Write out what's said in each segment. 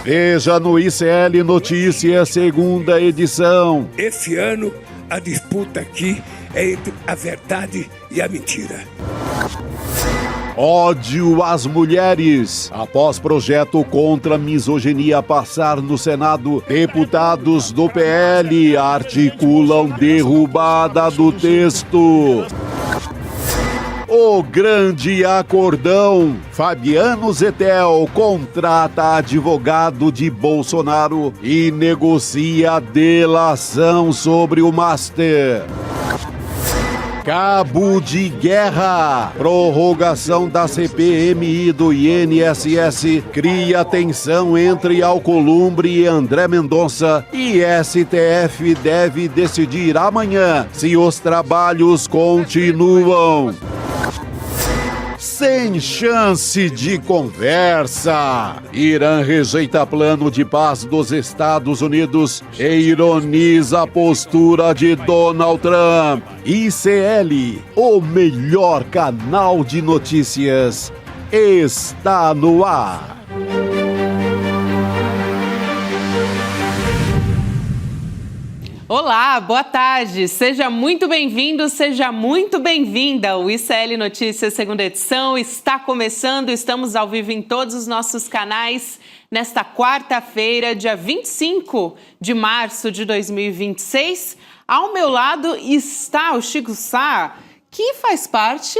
Veja no ICL Notícias, segunda edição. Esse ano, a disputa aqui é entre a verdade e a mentira. Ódio às mulheres. Após projeto contra a misoginia passar no Senado, deputados do PL articulam derrubada do texto. O grande acordão. Fabiano Zettel contrata advogado de Bolsonaro e negocia delação sobre o Master. Cabo de guerra. Prorrogação da CPMI do INSS cria tensão entre Alcolumbre e André Mendonça e STF deve decidir amanhã se os trabalhos continuam. Sem chance de conversa. Irã rejeita plano de paz dos Estados Unidos e ironiza a postura de Donald Trump. ICL, o melhor canal de notícias, está no ar. Olá, boa tarde. Seja muito bem-vindo, seja muito bem-vinda. O ICL Notícias, segunda edição, está começando. Estamos ao vivo em todos os nossos canais nesta quarta-feira, dia 25 de março de 2026. Ao meu lado está o Chico Sá, que faz parte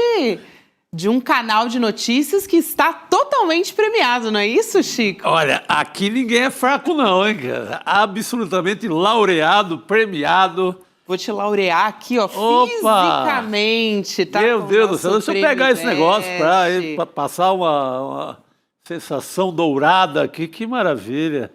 de um canal de notícias que está totalmente premiado, não é isso, Chico? Olha, aqui ninguém é fraco não, hein, cara? Absolutamente laureado, premiado. Vou te laurear aqui, ó, Opa! Fisicamente, tá? Meu Deus do céu, deixa eu pegar esse negócio Veste. para passar uma sensação dourada aqui, que maravilha.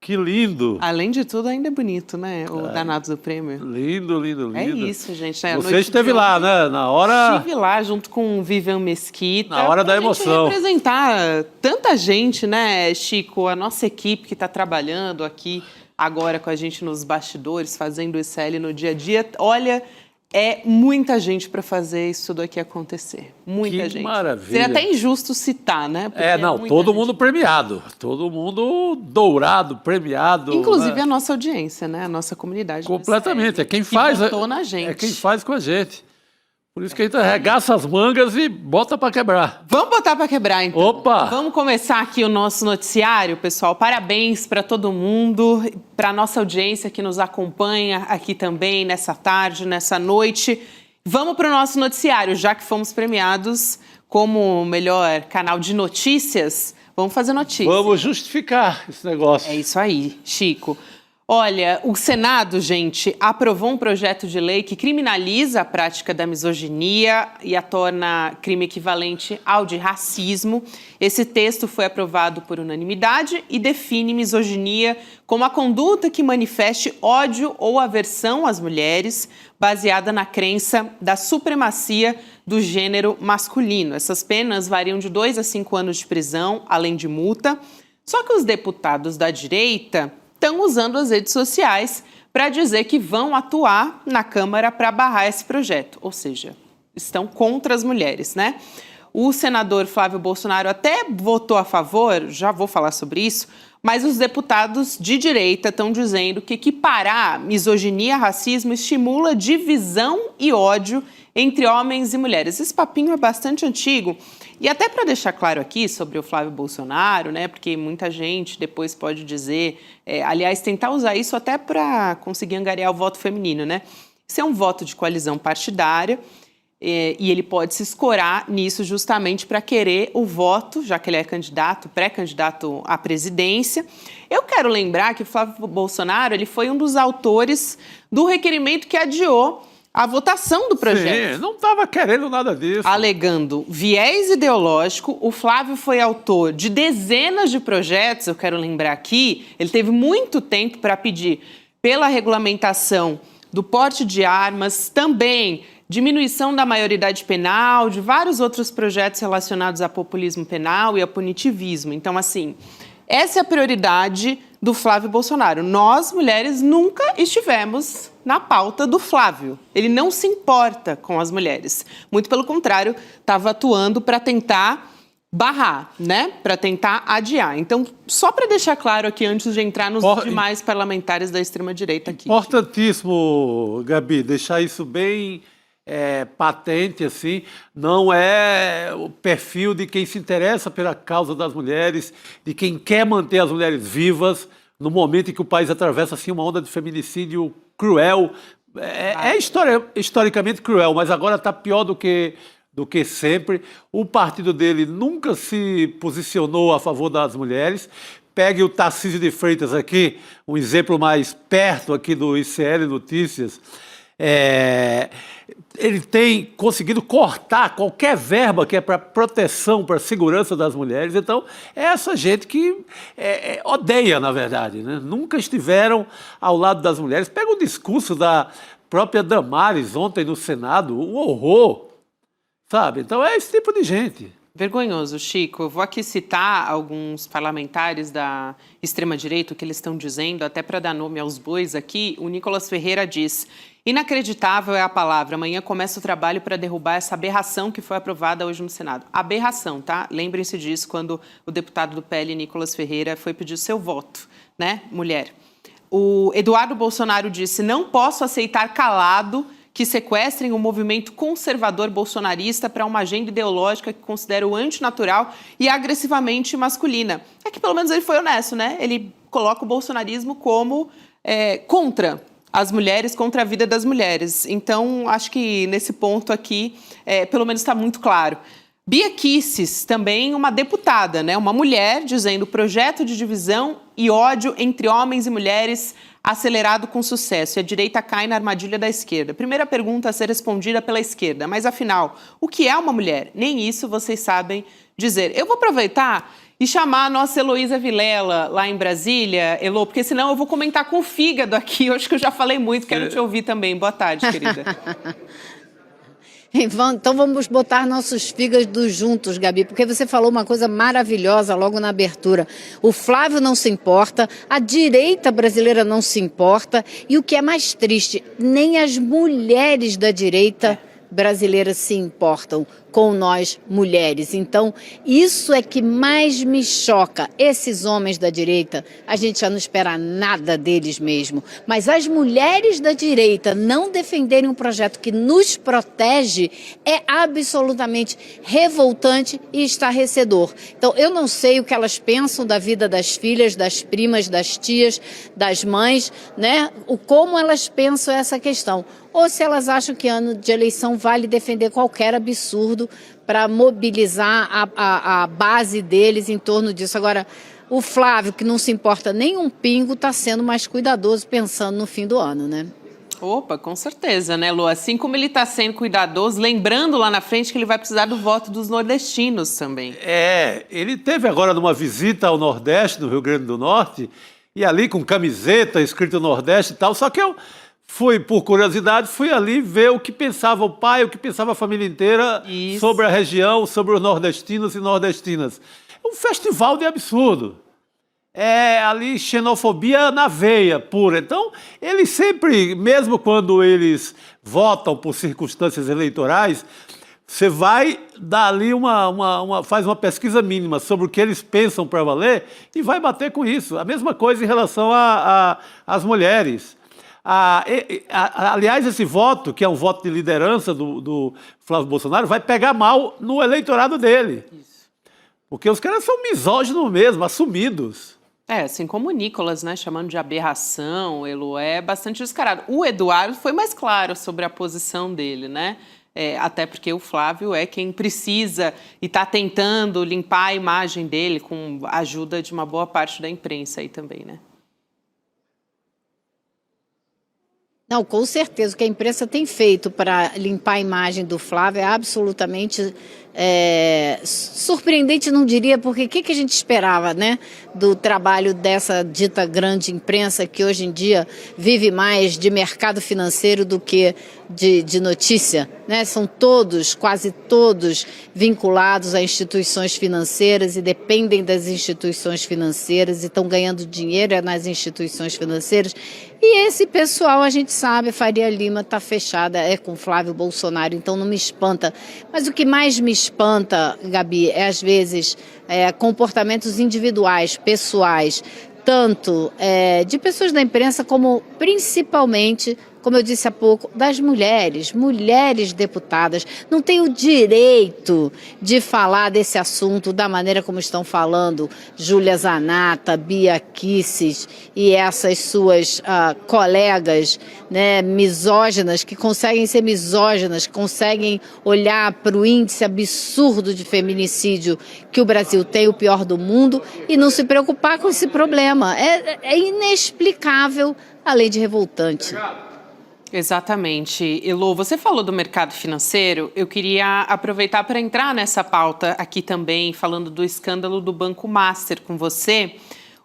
Que lindo. Além de tudo, ainda é bonito, né? O danado do prêmio. Lindo, lindo, lindo. É isso, gente. Né? Você esteve lá, né? Na hora... Estive lá junto com o Vivian Mesquita. Na hora da emoção. Pra representar tanta gente, né, Chico? A nossa equipe que está trabalhando aqui agora com a gente nos bastidores, fazendo o ICL no dia a dia. Olha, é muita gente para fazer isso tudo aqui acontecer. Muita gente. Que maravilha. Seria até injusto citar, né? Porque todo mundo premiado. Todo mundo dourado, premiado. Inclusive né? a nossa audiência, né? A nossa comunidade. Completamente. É quem que faz. votou na gente. É quem faz com a gente. Por isso que a gente arregaça as mangas e bota para quebrar. Vamos botar para quebrar, então. Opa! Vamos começar aqui o nosso noticiário, pessoal. Parabéns para todo mundo, para a nossa audiência que nos acompanha aqui também nessa tarde, nessa noite. Vamos para o nosso noticiário, já que fomos premiados como o melhor canal de notícias. Vamos fazer notícia. Vamos justificar esse negócio. É isso aí, Chico. Olha, o Senado, gente, aprovou um projeto de lei que criminaliza a prática da misoginia e a torna crime equivalente ao de racismo. Esse texto foi aprovado por unanimidade e define misoginia como a conduta que manifeste ódio ou aversão às mulheres, baseada na crença da supremacia do gênero masculino. Essas penas variam de 2 a 5 anos de prisão, além de multa. Só que os deputados da direita estão usando as redes sociais para dizer que vão atuar na Câmara para barrar esse projeto, ou seja, estão contra as mulheres, né? O senador Flávio Bolsonaro até votou a favor, já vou falar sobre isso, mas os deputados de direita estão dizendo que equiparar misoginia a racismo estimula divisão e ódio entre homens e mulheres. Esse papinho é bastante antigo. E até para deixar claro aqui sobre o Flávio Bolsonaro, né, porque muita gente depois pode dizer, aliás, tentar usar isso até para conseguir angariar o voto feminino, né? Isso é um voto de coalizão partidária e ele pode se escorar nisso justamente para querer o voto, já que ele é candidato, pré-candidato à presidência. Eu quero lembrar que o Flávio Bolsonaro ele foi um dos autores do requerimento que adiou a votação do projeto. Sim, não estava querendo nada disso. Alegando viés ideológico, o Flávio foi autor de dezenas de projetos, eu quero lembrar aqui, ele teve muito tempo para pedir pela regulamentação do porte de armas, também diminuição da maioridade penal, de vários outros projetos relacionados a populismo penal e a punitivismo. Então, assim, essa é a prioridade do Flávio Bolsonaro. Nós, mulheres, nunca estivemos na pauta do Flávio. Ele não se importa com as mulheres. Muito pelo contrário, estava atuando para tentar barrar, né, para tentar adiar. Então, só para deixar claro aqui, antes de entrar nos demais parlamentares da extrema-direita aqui. Importantíssimo, Gabi, deixar isso bem patente, assim, não é o perfil de quem se interessa pela causa das mulheres, de quem quer manter as mulheres vivas no momento em que o país atravessa assim, uma onda de feminicídio cruel. Historicamente cruel, mas agora está pior do que sempre. O partido dele nunca se posicionou a favor das mulheres. Pegue o Tarcísio de Freitas aqui, um exemplo mais perto aqui do ICL Notícias. Ele tem conseguido cortar qualquer verba que é para proteção, para segurança das mulheres. Então, é essa gente que odeia, na verdade, né? Nunca estiveram ao lado das mulheres. Pega o discurso da própria Damares ontem no Senado, o horror, sabe? Então, é esse tipo de gente. Vergonhoso, Chico. Eu vou aqui citar alguns parlamentares da extrema-direita, o que eles estão dizendo, até para dar nome aos bois aqui. O Nicolas Ferreira diz: inacreditável é a palavra. Amanhã começa o trabalho para derrubar essa aberração que foi aprovada hoje no Senado. Aberração, tá? Lembrem-se disso quando o deputado do PL, Nicolas Ferreira, foi pedir o seu voto, né, mulher? O Eduardo Bolsonaro disse: não posso aceitar calado que sequestrem o movimento conservador bolsonarista para uma agenda ideológica que considero antinatural e agressivamente masculina. É que pelo menos ele foi honesto, né? Ele coloca o bolsonarismo como contra as mulheres, contra a vida das mulheres. Então, acho que nesse ponto aqui, pelo menos está muito claro. Bia Kicis, também uma deputada, né? Uma mulher, dizendo: projeto de divisão e ódio entre homens e mulheres acelerado com sucesso, e a direita cai na armadilha da esquerda. Primeira pergunta a ser respondida pela esquerda, mas afinal, o que é uma mulher? Nem isso vocês sabem dizer. Eu vou aproveitar e chamar a nossa Heloísa Vilela lá em Brasília, Elo, porque senão eu vou comentar com o fígado aqui. Eu acho que eu já falei muito, quero te ouvir também. Boa tarde, querida. Então vamos botar nossos fígados juntos, Gabi, porque você falou uma coisa maravilhosa logo na abertura. O Flávio não se importa, a direita brasileira não se importa, e o que é mais triste, nem as mulheres da direita brasileira se importam com nós mulheres. Então, isso é que mais me choca. Esses homens da direita, a gente já não espera nada deles mesmo. Mas as mulheres da direita não defenderem um projeto que nos protege é absolutamente revoltante e estarrecedor. Então, eu não sei o que elas pensam da vida das filhas, das primas, das tias, das mães, né? Como elas pensam essa questão. Ou se elas acham que ano de eleição vale defender qualquer absurdo para mobilizar a base deles em torno disso. Agora, o Flávio, que não se importa nem um pingo, está sendo mais cuidadoso pensando no fim do ano, né? Opa, com certeza, né, Lu? Assim como ele está sendo cuidadoso, lembrando lá na frente que ele vai precisar do voto dos nordestinos também. Ele teve agora numa visita ao Nordeste, no Rio Grande do Norte, e ali com camiseta escrito Nordeste e tal, só que eu por curiosidade, fui ali ver o que pensava o pai, o que pensava a família inteira sobre a região, sobre os nordestinos e nordestinas. É um festival de absurdo. É ali xenofobia na veia pura. Então, eles sempre, mesmo quando eles votam por circunstâncias eleitorais, você vai dar ali faz uma pesquisa mínima sobre o que eles pensam para valer e vai bater com isso. A mesma coisa em relação às mulheres. Aliás, esse voto, que é um voto de liderança do Flávio Bolsonaro, vai pegar mal no eleitorado dele. Isso. Porque os caras são misóginos mesmo, assumidos. Assim como o Nicolas, né, chamando de aberração, Elo, é bastante descarado. O Eduardo foi mais claro sobre a posição dele, né? Até porque o Flávio é quem precisa e está tentando limpar a imagem dele com a ajuda de uma boa parte da imprensa aí também, né? Não, com certeza. O que a imprensa tem feito para limpar a imagem do Flávio é absolutamente surpreendente, não diria, porque o que a gente esperava, né, do trabalho dessa dita grande imprensa que hoje em dia vive mais de mercado financeiro do que de notícia, né? São todos, quase todos, vinculados a instituições financeiras e dependem das instituições financeiras e estão ganhando dinheiro nas instituições financeiras. E esse pessoal, a gente sabe, Faria Lima está fechada, é com Flávio Bolsonaro, então não me espanta. Mas o que mais me espanta, Gabi, é às vezes comportamentos individuais, pessoais, tanto de pessoas da imprensa como principalmente, como eu disse há pouco, das mulheres deputadas. Não têm o direito de falar desse assunto da maneira como estão falando Júlia Zanata, Bia Kicis e essas suas colegas, né, misóginas, que conseguem ser misóginas, conseguem olhar para o índice absurdo de feminicídio que o Brasil tem, o pior do mundo, e não se preocupar com esse problema. É inexplicável, além de revoltante. Exatamente. Elô, você falou do mercado financeiro, eu queria aproveitar para entrar nessa pauta aqui também, falando do escândalo do Banco Master com você.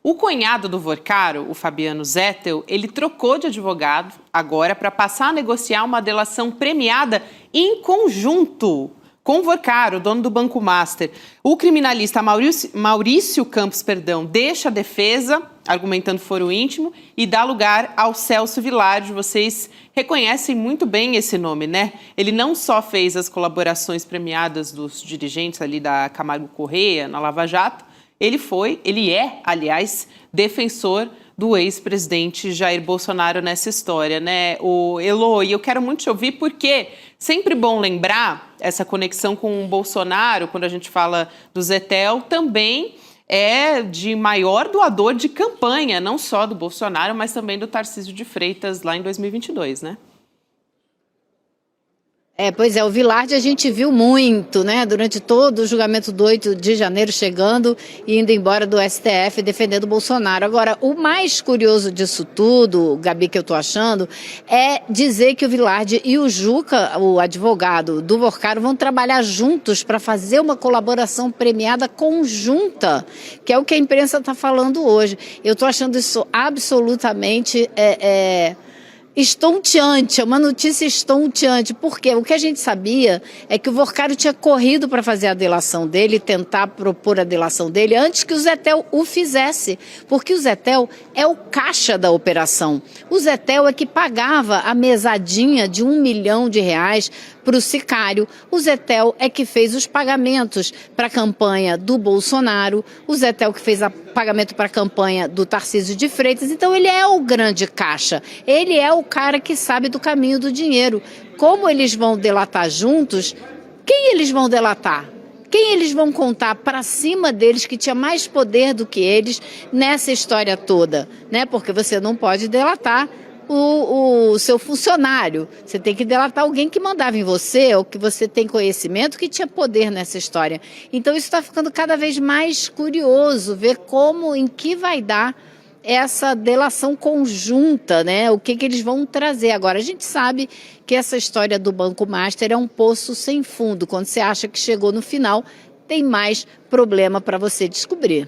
O cunhado do Vorcaro, o Fabiano Zettel, ele trocou de advogado agora para passar a negociar uma delação premiada em conjunto com o Vorcaro, dono do Banco Master. O criminalista Maurício Campos, deixa a defesa, argumentando foro íntimo, e dá lugar ao Celso Vilardi. Vocês reconhecem muito bem esse nome, né? Ele não só fez as colaborações premiadas dos dirigentes ali da Camargo Corrêa, na Lava Jato, ele é, aliás, defensor do ex-presidente Jair Bolsonaro nessa história, né? O Elô, e eu quero muito te ouvir porque sempre bom lembrar essa conexão com o Bolsonaro, quando a gente fala do Zettel, também é de maior doador de campanha, não só do Bolsonaro, mas também do Tarcísio de Freitas lá em 2022, né? Pois é, o Vilardi a gente viu muito, né, durante todo o julgamento do 8 de janeiro, chegando e indo embora do STF, defendendo o Bolsonaro. Agora, o mais curioso disso tudo, Gabi, que eu tô achando, é dizer que o Vilardi e o Juca, o advogado do Vorcaro, vão trabalhar juntos para fazer uma colaboração premiada conjunta, que é o que a imprensa está falando hoje. Eu tô achando isso absolutamente estonteante, é uma notícia estonteante, porque o que a gente sabia é que o Vorcaro tinha corrido para fazer a delação dele, tentar propor a delação dele, antes que o Zettel o fizesse, porque o Zettel é o caixa da operação. O Zettel é que pagava a mesadinha de R$1 milhão para o sicário. O Zettel é que fez os pagamentos para a campanha do Bolsonaro, o Zettel que fez o pagamento para a campanha do Tarcísio de Freitas. Então ele é o grande caixa, ele é o cara que sabe do caminho do dinheiro. Como eles vão delatar juntos, quem eles vão delatar? Quem eles vão contar para cima deles que tinha mais poder do que eles nessa história toda, né? Porque você não pode delatar o seu funcionário, você tem que delatar alguém que mandava em você ou que você tem conhecimento, que tinha poder nessa história. Então isso está ficando cada vez mais curioso, ver em que vai dar essa delação conjunta, né? O que eles vão trazer. Agora, a gente sabe que essa história do Banco Master é um poço sem fundo. Quando você acha que chegou no final, tem mais problema para você descobrir.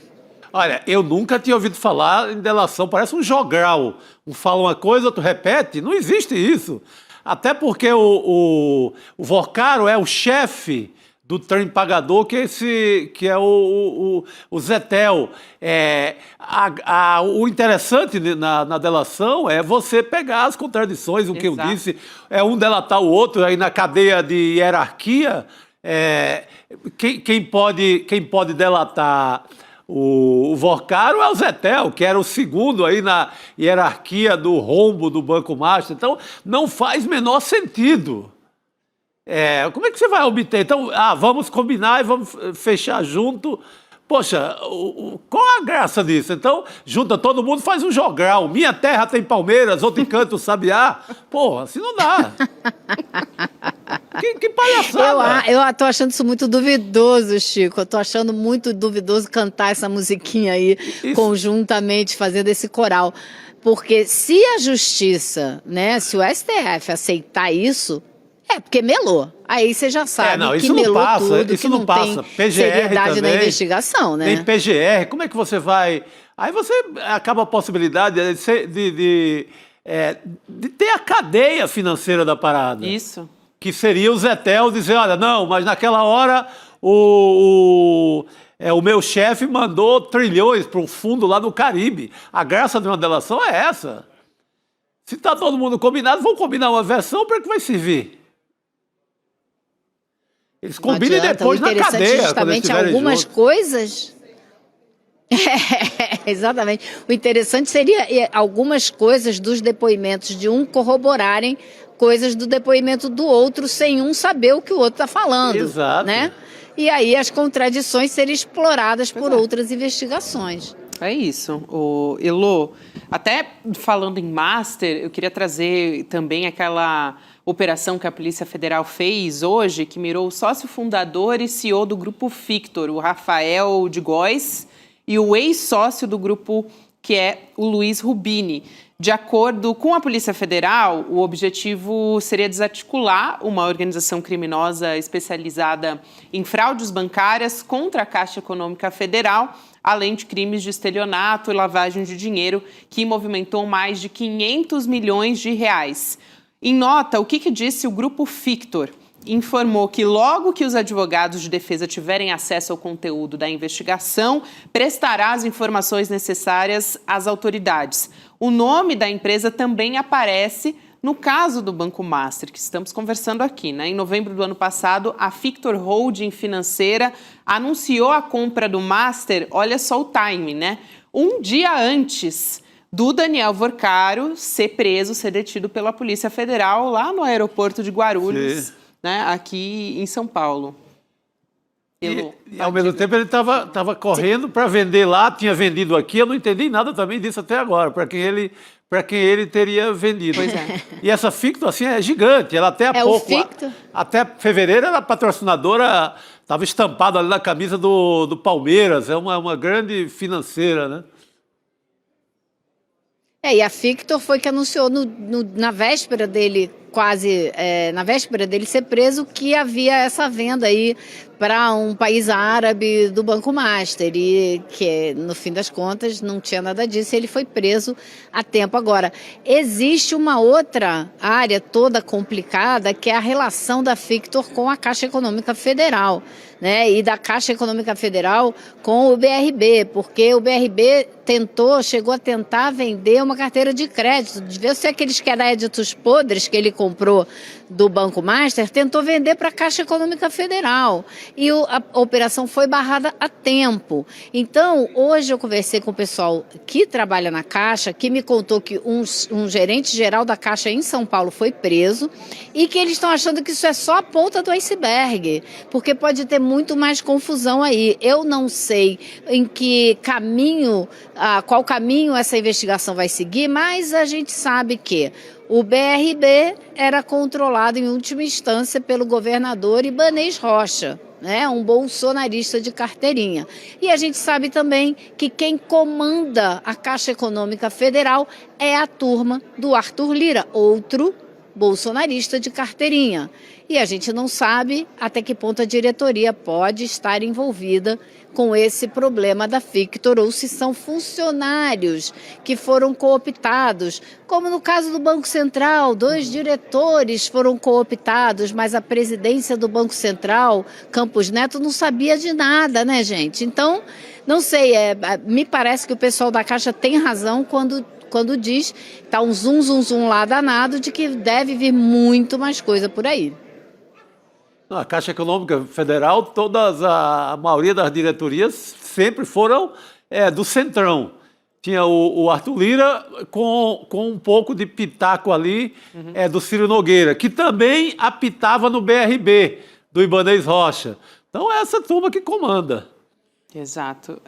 Olha, eu nunca tinha ouvido falar em delação, parece um jogral. Um fala uma coisa, outro repete. Não existe isso. Até porque o Vorcaro é o chefe do trem pagador, que é o Zettel. O interessante na delação é você pegar as contradições, o que eu disse, é um delatar o outro, aí na cadeia de hierarquia, quem pode delatar o Vorcaro é o Zettel, que era o segundo aí na hierarquia do rombo do Banco Master. Então, não faz menor sentido. Como é que você vai obter? Então, vamos combinar e vamos fechar junto. Poxa, qual a graça disso? Então, junta todo mundo, faz um jogral. Minha terra tem palmeiras, outro canto o sabiá. Porra, assim não dá. Que palhaçada. Eu tô achando isso muito duvidoso, Chico. Eu tô achando muito duvidoso cantar essa musiquinha aí conjuntamente, fazendo esse coral. Porque se a justiça, né, se o STF aceitar isso, porque melou. Aí você já sabe que melou tudo, isso que não passa. Tem PGR seriedade também, na investigação, né? Tem PGR, como é que você vai... Aí você acaba a possibilidade de ter a cadeia financeira da parada. Isso. Que seria o Zettel dizer, olha, não, mas naquela hora o meu chefe mandou trilhões para um fundo lá no Caribe. A graça de uma delação é essa. Se está todo mundo combinado, vão combinar uma versão para que vai servir. Eles combinam depois na cadeia. Justamente algumas coisas... Exatamente. O interessante seria algumas coisas dos depoimentos de um corroborarem coisas do depoimento do outro sem um saber o que o outro está falando. Exato. Né? E aí as contradições serem exploradas por outras investigações. É isso. Elô, até falando em Master, eu queria trazer também aquela operação que a Polícia Federal fez hoje, que mirou o sócio fundador e CEO do Grupo Fictor, o Rafael de Góes, e o ex-sócio do grupo, que é o Luiz Rubini. De acordo com a Polícia Federal, o objetivo seria desarticular uma organização criminosa especializada em fraudes bancárias contra a Caixa Econômica Federal, além de crimes de estelionato e lavagem de dinheiro, que movimentou mais de 500 milhões de reais. Em nota, o que disse o Grupo Fictor? Informou que logo que os advogados de defesa tiverem acesso ao conteúdo da investigação, prestará as informações necessárias às autoridades. O nome da empresa também aparece no caso do Banco Master, que estamos conversando aqui, né? Em novembro do ano passado, a Fictor Holding Financeira anunciou a compra do Master, olha só o time, né? Um dia antes do Daniel Vorcaro ser preso, ser detido pela Polícia Federal lá no aeroporto de Guarulhos, né, aqui em São Paulo. E ao mesmo tempo ele estava correndo para vender lá, tinha vendido aqui, eu não entendi nada também disso até agora, para quem ele teria vendido. Pois é. E essa Fictor, assim, é gigante, ela até há pouco, até fevereiro era patrocinadora, estava estampada ali na camisa do Palmeiras, é uma grande financeira, né? E a Fictor foi que anunciou na véspera dele, na véspera dele ser preso, que havia essa venda aí para um país árabe do Banco Master, e que no fim das contas não tinha nada disso, ele foi preso a tempo. Agora, existe uma outra área toda complicada, que é a relação da Fictor com a Caixa Econômica Federal, né? E da Caixa Econômica Federal com o BRB, porque o BRB chegou a tentar vender uma carteira de crédito, devia ser aqueles créditos podres que ele comprou do Banco Master, tentou vender para a Caixa Econômica Federal. E a operação foi barrada a tempo. Então, hoje eu conversei com o pessoal que trabalha na Caixa, que me contou que um gerente geral da Caixa em São Paulo foi preso e que eles estão achando que isso é só a ponta do iceberg, porque pode ter muito mais confusão aí. Eu não sei em que caminho, qual caminho essa investigação vai seguir, mas a gente sabe que o BRB era controlado em última instância pelo governador Ibanez Rocha, né, um bolsonarista de carteirinha. E a gente sabe também que quem comanda a Caixa Econômica Federal é a turma do Arthur Lira, outro bolsonarista de carteirinha. E a gente não sabe até que ponto a diretoria pode estar envolvida com esse problema da Fictor, ou se são funcionários que foram cooptados, como no caso do Banco Central, 2 diretores foram cooptados, mas a presidência do Banco Central, Campos Neto, não sabia de nada, né, gente? Então, não sei, me parece que o pessoal da Caixa tem razão quando diz, tá um zum lá danado, de que deve vir muito mais coisa por aí. A Caixa Econômica Federal, a maioria das diretorias sempre foram do Centrão. Tinha o Arthur Lira com um pouco de pitaco ali do Ciro Nogueira, que também apitava no BRB, do Ibanez Rocha. Então é essa turma que comanda. Exato.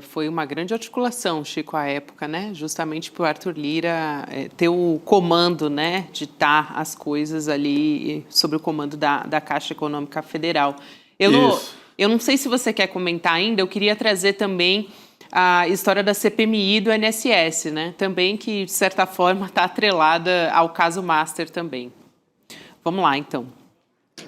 Foi uma grande articulação, Chico, à época, né? Justamente para o Arthur Lira ter o comando, né? Ditar as coisas ali sob o comando da Caixa Econômica Federal. Elô, eu não sei se você quer comentar ainda, eu queria trazer também a história da CPMI do INSS, né? Também que, de certa forma, está atrelada ao caso Master também. Vamos lá, então.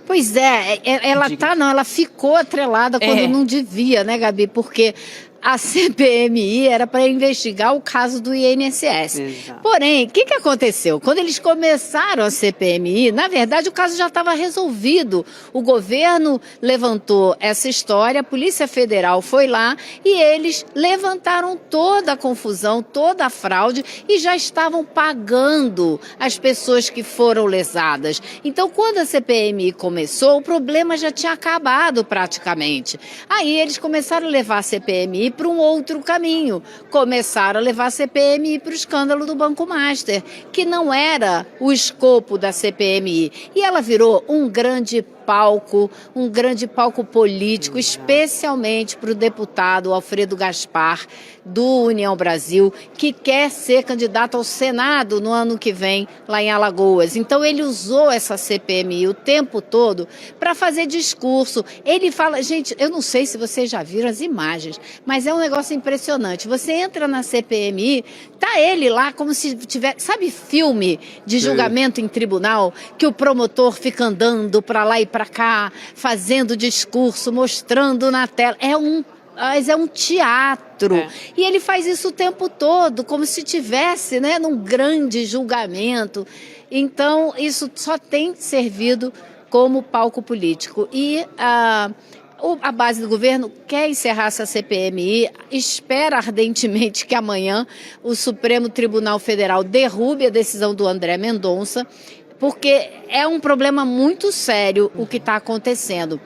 Pois ela ela ficou atrelada quando não devia, né, Gabi? Porque a CPMI era para investigar o caso do INSS. Exato. Porém, o que aconteceu? Quando eles começaram a CPMI, na verdade o caso já estava resolvido. O governo levantou essa história, a Polícia Federal foi lá e eles levantaram toda a confusão, toda a fraude e já estavam pagando as pessoas que foram lesadas. Então, quando a CPMI começou, o problema já tinha acabado praticamente. Aí eles começaram a levar a CPMI para um outro caminho. Começaram a levar a CPMI para o escândalo do Banco Master, que não era o escopo da CPMI. E ela virou um grande palco político, especialmente para o deputado Alfredo Gaspar, do União Brasil, que quer ser candidato ao Senado no ano que vem, lá em Alagoas. Então, ele usou essa CPMI o tempo todo para fazer discurso. Ele fala, gente, eu não sei se vocês já viram as imagens, mas é um negócio impressionante. Você entra na CPMI, tá ele lá como se tivesse, sabe, filme de julgamento em tribunal, que o promotor fica andando para lá e para cá, fazendo discurso, mostrando na tela. É um teatro. E ele faz isso o tempo todo, como se tivesse, né, num grande julgamento. Então, isso só tem servido como palco político. E a base do governo quer encerrar essa CPMI, espera ardentemente que amanhã o Supremo Tribunal Federal derrube a decisão do André Mendonça, porque é um problema muito sério o que está acontecendo.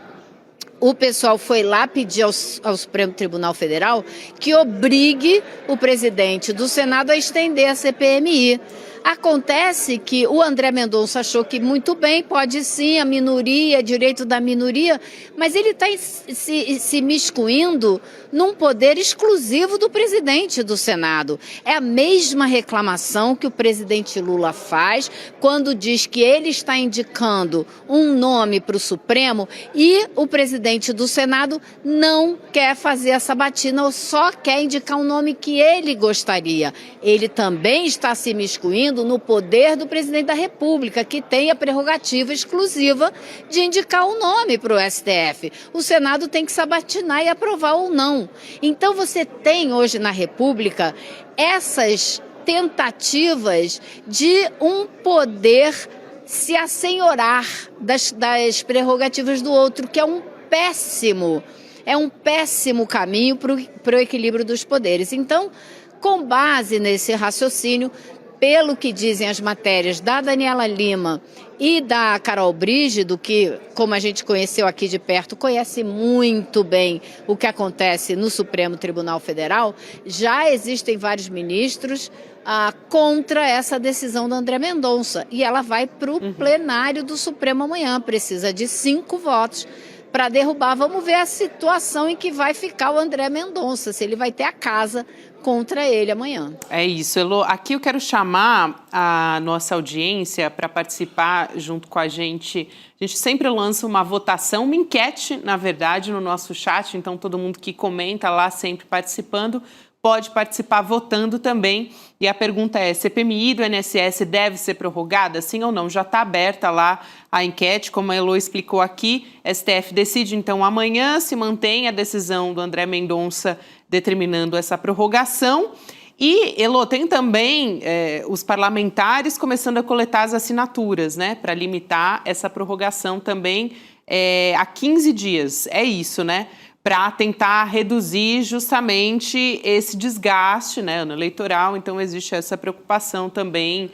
O pessoal foi lá pedir ao Supremo Tribunal Federal que obrigue o presidente do Senado a estender a CPMI. Acontece que o André Mendonça achou que muito bem, pode sim, a minoria, direito da minoria, mas ele está se miscuindo num poder exclusivo do presidente do Senado. É a mesma reclamação que o presidente Lula faz quando diz que ele está indicando um nome para o Supremo e o presidente do Senado não quer fazer essa batina ou só quer indicar um nome que ele gostaria. Ele também está se miscuindo no poder do presidente da República, que tem a prerrogativa exclusiva de indicar um nome para o STF. O Senado tem que sabatinar e aprovar ou não. Então você tem hoje na República essas tentativas de um poder se assenhorar das prerrogativas do outro, que é um péssimo caminho para o equilíbrio dos poderes. Então, com base nesse raciocínio, pelo que dizem as matérias da Daniela Lima e da Carol Brígido, que, como a gente conheceu aqui de perto, conhece muito bem o que acontece no Supremo Tribunal Federal, já existem vários ministros contra essa decisão do André Mendonça. E ela vai para o plenário do Supremo amanhã, precisa de 5 votos para derrubar. Vamos ver a situação em que vai ficar o André Mendonça, se ele vai ter a casa contra ele amanhã. É isso, Elô. Aqui eu quero chamar a nossa audiência para participar junto com a gente. A gente sempre lança uma votação, uma enquete, na verdade, no nosso chat. Então, todo mundo que comenta lá, sempre participando, pode participar votando também. E a pergunta é, CPMI do INSS deve ser prorrogada, sim ou não? Já está aberta lá a enquete, como a Elô explicou aqui. STF decide, então, amanhã se mantém a decisão do André Mendonça determinando essa prorrogação. E, Elô, tem também os parlamentares começando a coletar as assinaturas, né, para limitar essa prorrogação também a 15 dias. É isso, né? Para tentar reduzir justamente esse desgaste, né, ano eleitoral. Então, existe essa preocupação também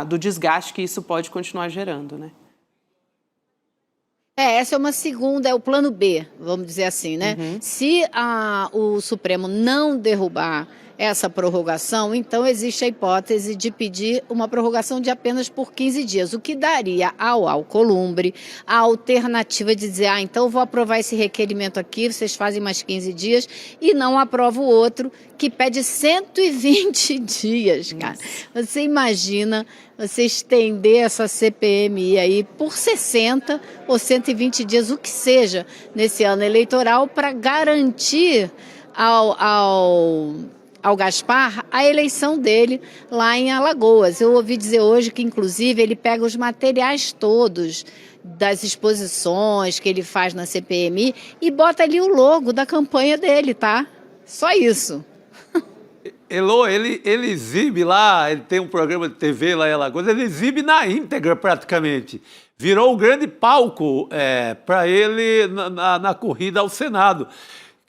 do desgaste que isso pode continuar gerando, né? Essa é uma segunda, é o plano B, vamos dizer assim, né? Se o Supremo não derrubar essa prorrogação, então existe a hipótese de pedir uma prorrogação de apenas por 15 dias, o que daria ao Alcolumbre a alternativa de dizer, então eu vou aprovar esse requerimento aqui, vocês fazem mais 15 dias, e não aprovo o outro, que pede 120 dias, cara. Você imagina você estender essa CPMI aí por 60 ou 120 dias, o que seja, nesse ano eleitoral, para garantir ao Gaspar a eleição dele lá em Alagoas. Eu ouvi dizer hoje que, inclusive, ele pega os materiais todos das exposições que ele faz na CPMI e bota ali o logo da campanha dele, tá? Só isso. Elô, ele exibe lá, ele tem um programa de TV lá em Alagoas, ele exibe na íntegra praticamente. Virou um grande palco para ele na corrida ao Senado.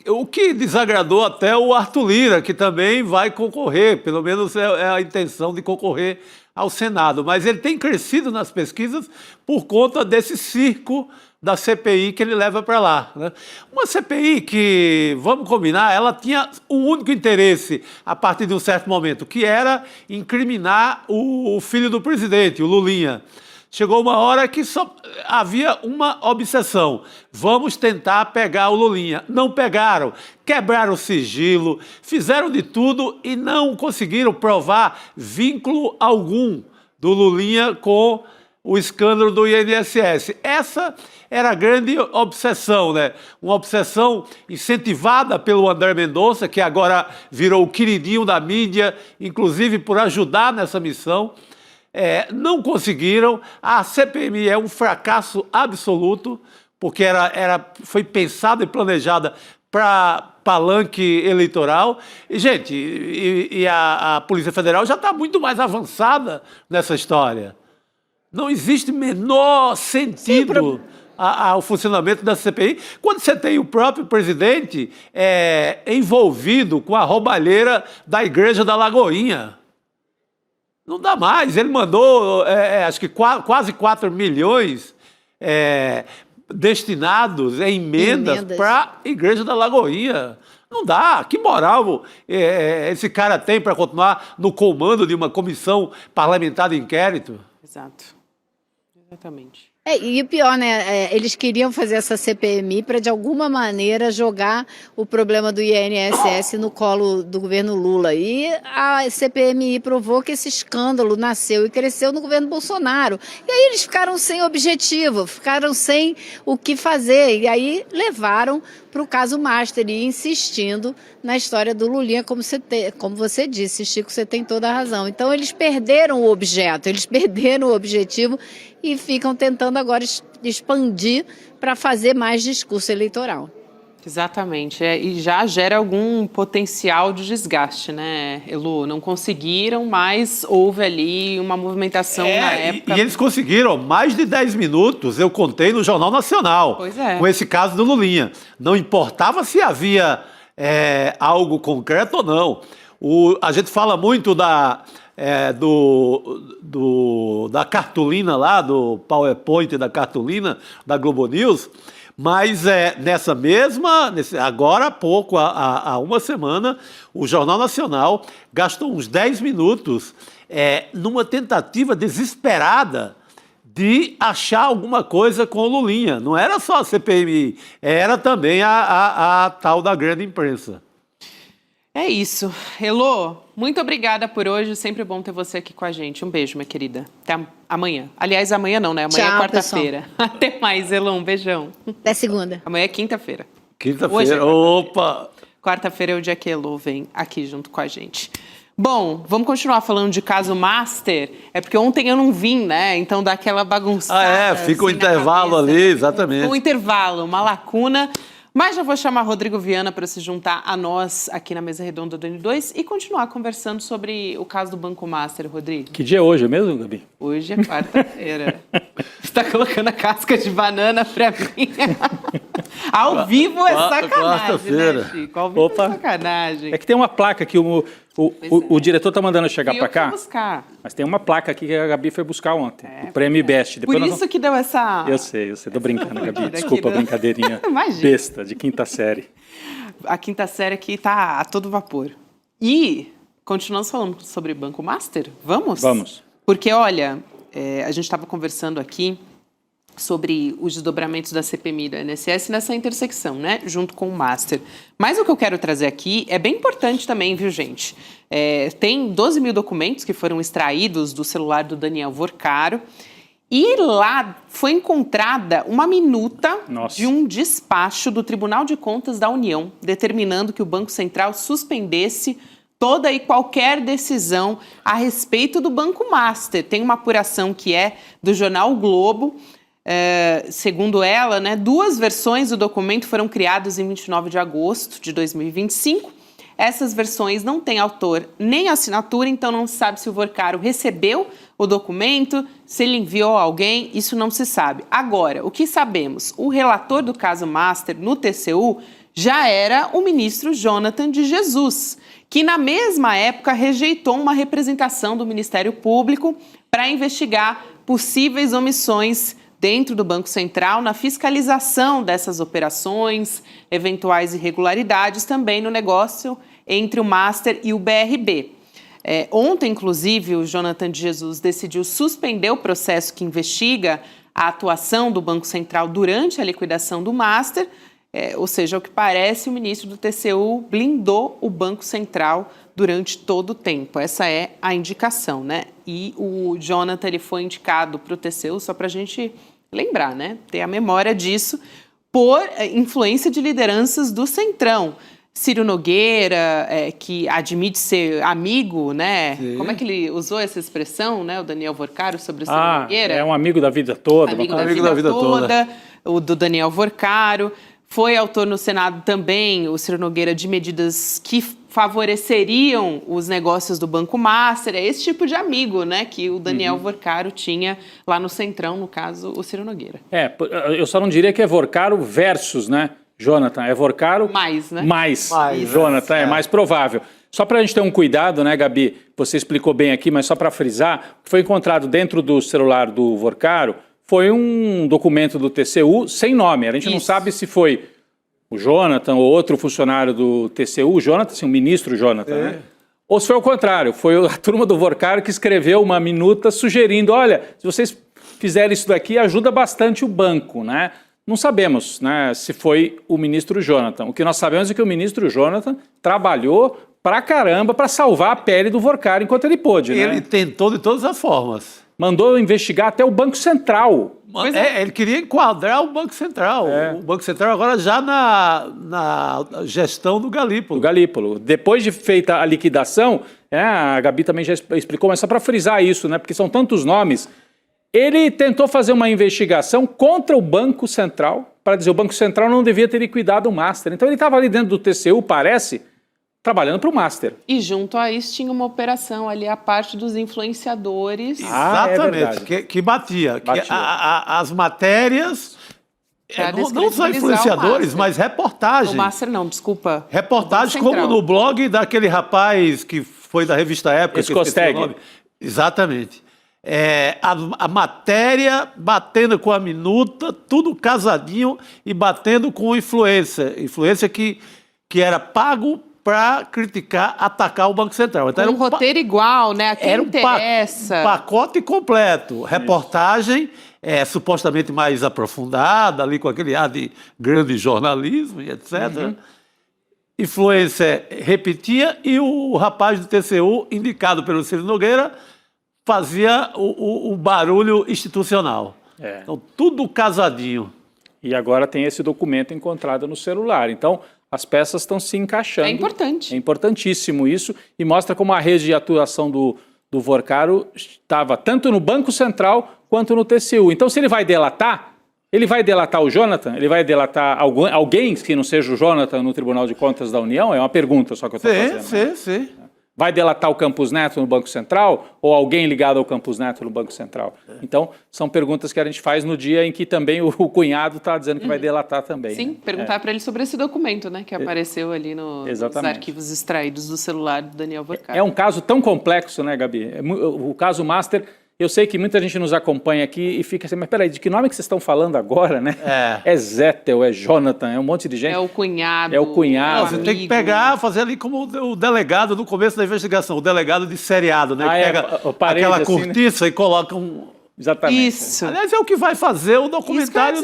O que desagradou até o Arthur Lira, que também vai concorrer, pelo menos é a intenção de concorrer ao Senado. Mas ele tem crescido nas pesquisas por conta desse circo da CPI que ele leva para lá, né? Uma CPI que, vamos combinar, ela tinha um único interesse a partir de um certo momento, que era incriminar o filho do presidente, o Lulinha. Chegou uma hora que só havia uma obsessão. Vamos tentar pegar o Lulinha. Não pegaram, quebraram o sigilo, fizeram de tudo e não conseguiram provar vínculo algum do Lulinha com o escândalo do INSS. Essa era a grande obsessão, né? Uma obsessão incentivada pelo André Mendonça, que agora virou o queridinho da mídia, inclusive por ajudar nessa missão. Não conseguiram. A CPMI é um fracasso absoluto, porque foi pensada e planejada para palanque eleitoral. E, gente, a Polícia Federal já está muito mais avançada nessa história. Não existe menor sentido ao funcionamento da CPI quando você tem o próprio presidente envolvido com a roubalheira da Igreja da Lagoinha. Não dá mais. Ele mandou, acho que quase 4 milhões destinados em emendas para a Igreja da Lagoinha. Não dá. Que moral esse cara tem para continuar no comando de uma comissão parlamentar de inquérito? Exato. Exatamente. E o pior, né? Eles queriam fazer essa CPMI para, de alguma maneira, jogar o problema do INSS no colo do governo Lula. E a CPMI provou que esse escândalo nasceu e cresceu no governo Bolsonaro. E aí eles ficaram sem objetivo, ficaram sem o que fazer. E aí levaram para o caso Master e insistindo na história do Lulinha, como você disse, Chico, você tem toda a razão. Então eles perderam o objeto, eles perderam o objetivo e ficam tentando agora expandir para fazer mais discurso eleitoral. Exatamente, e já gera algum potencial de desgaste, né, Elô? Não conseguiram, mas houve ali uma movimentação na época. E eles conseguiram mais de 10 minutos, eu contei no Jornal Nacional, com esse caso do Lulinha. Não importava se havia algo concreto ou não. A gente fala muito da cartolina lá, do PowerPoint da cartolina da Globo News, mas agora há pouco, há uma semana, o Jornal Nacional gastou uns 10 minutos numa tentativa desesperada de achar alguma coisa com o Lulinha. Não era só a CPMI, era também a tal da grande imprensa. É isso. Elô, muito obrigada por hoje. Sempre bom ter você aqui com a gente. Um beijo, minha querida. Até amanhã. Aliás, amanhã não, né? Amanhã é quarta-feira. Até mais, Elô. Um beijão. Até segunda. Amanhã é quinta-feira. Quinta-feira. Opa! Quarta-feira é o dia que Elô vem aqui junto com a gente. Bom, vamos continuar falando de caso Master. É porque ontem eu não vim, né? Então dá aquela bagunçada. Fica um intervalo ali, exatamente. Um intervalo, uma lacuna. Mas já vou chamar Rodrigo Viana para se juntar a nós aqui na mesa redonda do N2 e continuar conversando sobre o caso do Banco Master, Rodrigo. Que dia é hoje mesmo, Gabi? Hoje é quarta-feira. Você está colocando a casca de banana para mim. Ao vivo é sacanagem, né, Chico? Ao vivo é sacanagem. É que tem uma placa que o diretor tá mandando chegar para cá. Buscar. Mas tem uma placa aqui que a Gabi foi buscar ontem. O Prêmio Best. Por isso que deu essa... Eu sei. Tô brincando, Gabi. Desculpa a brincadeirinha besta de quinta série. A quinta série aqui tá a todo vapor. E continuamos falando sobre Banco Master? Vamos? Vamos. Porque, olha, a gente estava conversando aqui sobre os desdobramentos da CPMI e do INSS nessa intersecção, né, junto com o Master. Mas o que eu quero trazer aqui é bem importante também, viu, gente? Tem 12 mil documentos que foram extraídos do celular do Daniel Vorcaro e lá foi encontrada uma minuta de um despacho do Tribunal de Contas da União, determinando que o Banco Central suspendesse toda e qualquer decisão a respeito do Banco Master. Tem uma apuração que é do jornal o Globo, Segundo ela, né, 2 versões do documento foram criadas em 29 de agosto de 2025. Essas versões não têm autor nem assinatura, então não se sabe se o Vorcaro recebeu o documento, se ele enviou a alguém, isso não se sabe. Agora, o que sabemos? O relator do caso Master no TCU já era o ministro Jonathan de Jesus, que na mesma época rejeitou uma representação do Ministério Público para investigar possíveis omissões dentro do Banco Central na fiscalização dessas operações, eventuais irregularidades também no negócio entre o Master e o BRB. Ontem, inclusive, o Jonathan de Jesus decidiu suspender o processo que investiga a atuação do Banco Central durante a liquidação do Master, ou seja, ao que parece, o ministro do TCU blindou o Banco Central durante todo o tempo. Essa é a indicação, né? E o Jonathan ele foi indicado para o TCU, só para a gente lembrar, né? Ter a memória disso, por influência de lideranças do Centrão. Ciro Nogueira, que admite ser amigo, né? Sim. Como é que ele usou essa expressão, né? O Daniel Vorcaro sobre o Ciro Nogueira. É um amigo da vida toda. Amigo da vida toda. O do Daniel Vorcaro. Foi autor no Senado também, o Ciro Nogueira, de medidas que favoreceriam os negócios do Banco Master. É esse tipo de amigo, né, que o Daniel Vorcaro tinha lá no Centrão, no caso, o Ciro Nogueira. Eu só não diria que é Vorcaro versus, né, Jonathan? É Vorcaro mais, né? Mais. Jonathan, é mais provável. Só para a gente ter um cuidado, né, Gabi? Você explicou bem aqui, mas só para frisar, o que foi encontrado dentro do celular do Vorcaro foi um documento do TCU sem nome. A gente não sabe se foi o Jonathan ou outro funcionário do TCU, o Jonathan, assim, o ministro Jonathan, né? Ou se foi o contrário, foi a turma do Vorcaro que escreveu uma minuta sugerindo, olha, se vocês fizerem isso daqui, ajuda bastante o banco, né? Não sabemos, né, se foi o ministro Jonathan. O que nós sabemos é que o ministro Jonathan trabalhou pra caramba para salvar a pele do Vorcaro enquanto ele pôde, né? Ele tentou de todas as formas. Mandou investigar até o Banco Central. Ele queria enquadrar o Banco Central. O Banco Central agora já na gestão do Galípolo. Depois de feita a liquidação, a Gabi também já explicou, mas só para frisar isso, né, porque são tantos nomes, ele tentou fazer uma investigação contra o Banco Central, para dizer que o Banco Central não devia ter liquidado o Master. Então ele estava ali dentro do TCU, parece, trabalhando para o Master. E junto a isso tinha uma operação ali, a parte dos influenciadores. Exatamente, que batia. Que as matérias, não só influenciadores, mas reportagens. O Master não, desculpa. Reportagens como no blog daquele rapaz que foi da revista Época. Escosteg. Exatamente. A matéria batendo com a minuta, tudo casadinho e batendo com influência. Influência que era pago para criticar, atacar o Banco Central. Então, era um roteiro igual, né? Era um pacote completo. Reportagem supostamente mais aprofundada, ali com aquele ar de grande jornalismo e etc. Influência repetia e o rapaz do TCU, indicado pelo Ciro Nogueira, fazia o barulho institucional. Então, tudo casadinho. E agora tem esse documento encontrado no celular. Então, as peças estão se encaixando. É importante. É importantíssimo isso e mostra como a rede de atuação do Vorcaro estava tanto no Banco Central quanto no TCU. Então, se ele vai delatar o Jonathan? Ele vai delatar alguém que não seja o Jonathan no Tribunal de Contas da União? É uma pergunta só que eu estou fazendo. Sim. Vai delatar o Campos Neto no Banco Central ou alguém ligado ao Campos Neto no Banco Central? Então, são perguntas que a gente faz no dia em que também o cunhado está dizendo que vai delatar também. Sim, perguntar para ele sobre esse documento, né, que apareceu ali nos arquivos extraídos do celular do Daniel Vorcaro. É um caso tão complexo, né, Gabi? O caso Master, eu sei que muita gente nos acompanha aqui e fica assim, mas peraí, de que nome que vocês estão falando agora, né? É Zettel, é Jonathan, é um monte de gente. É o cunhado. Você tem que fazer ali como o delegado no começo da investigação, o delegado de seriado, né? Pega aquela cortiça, né? E coloca um... Exatamente. Isso. Aliás, é o que vai fazer o documentário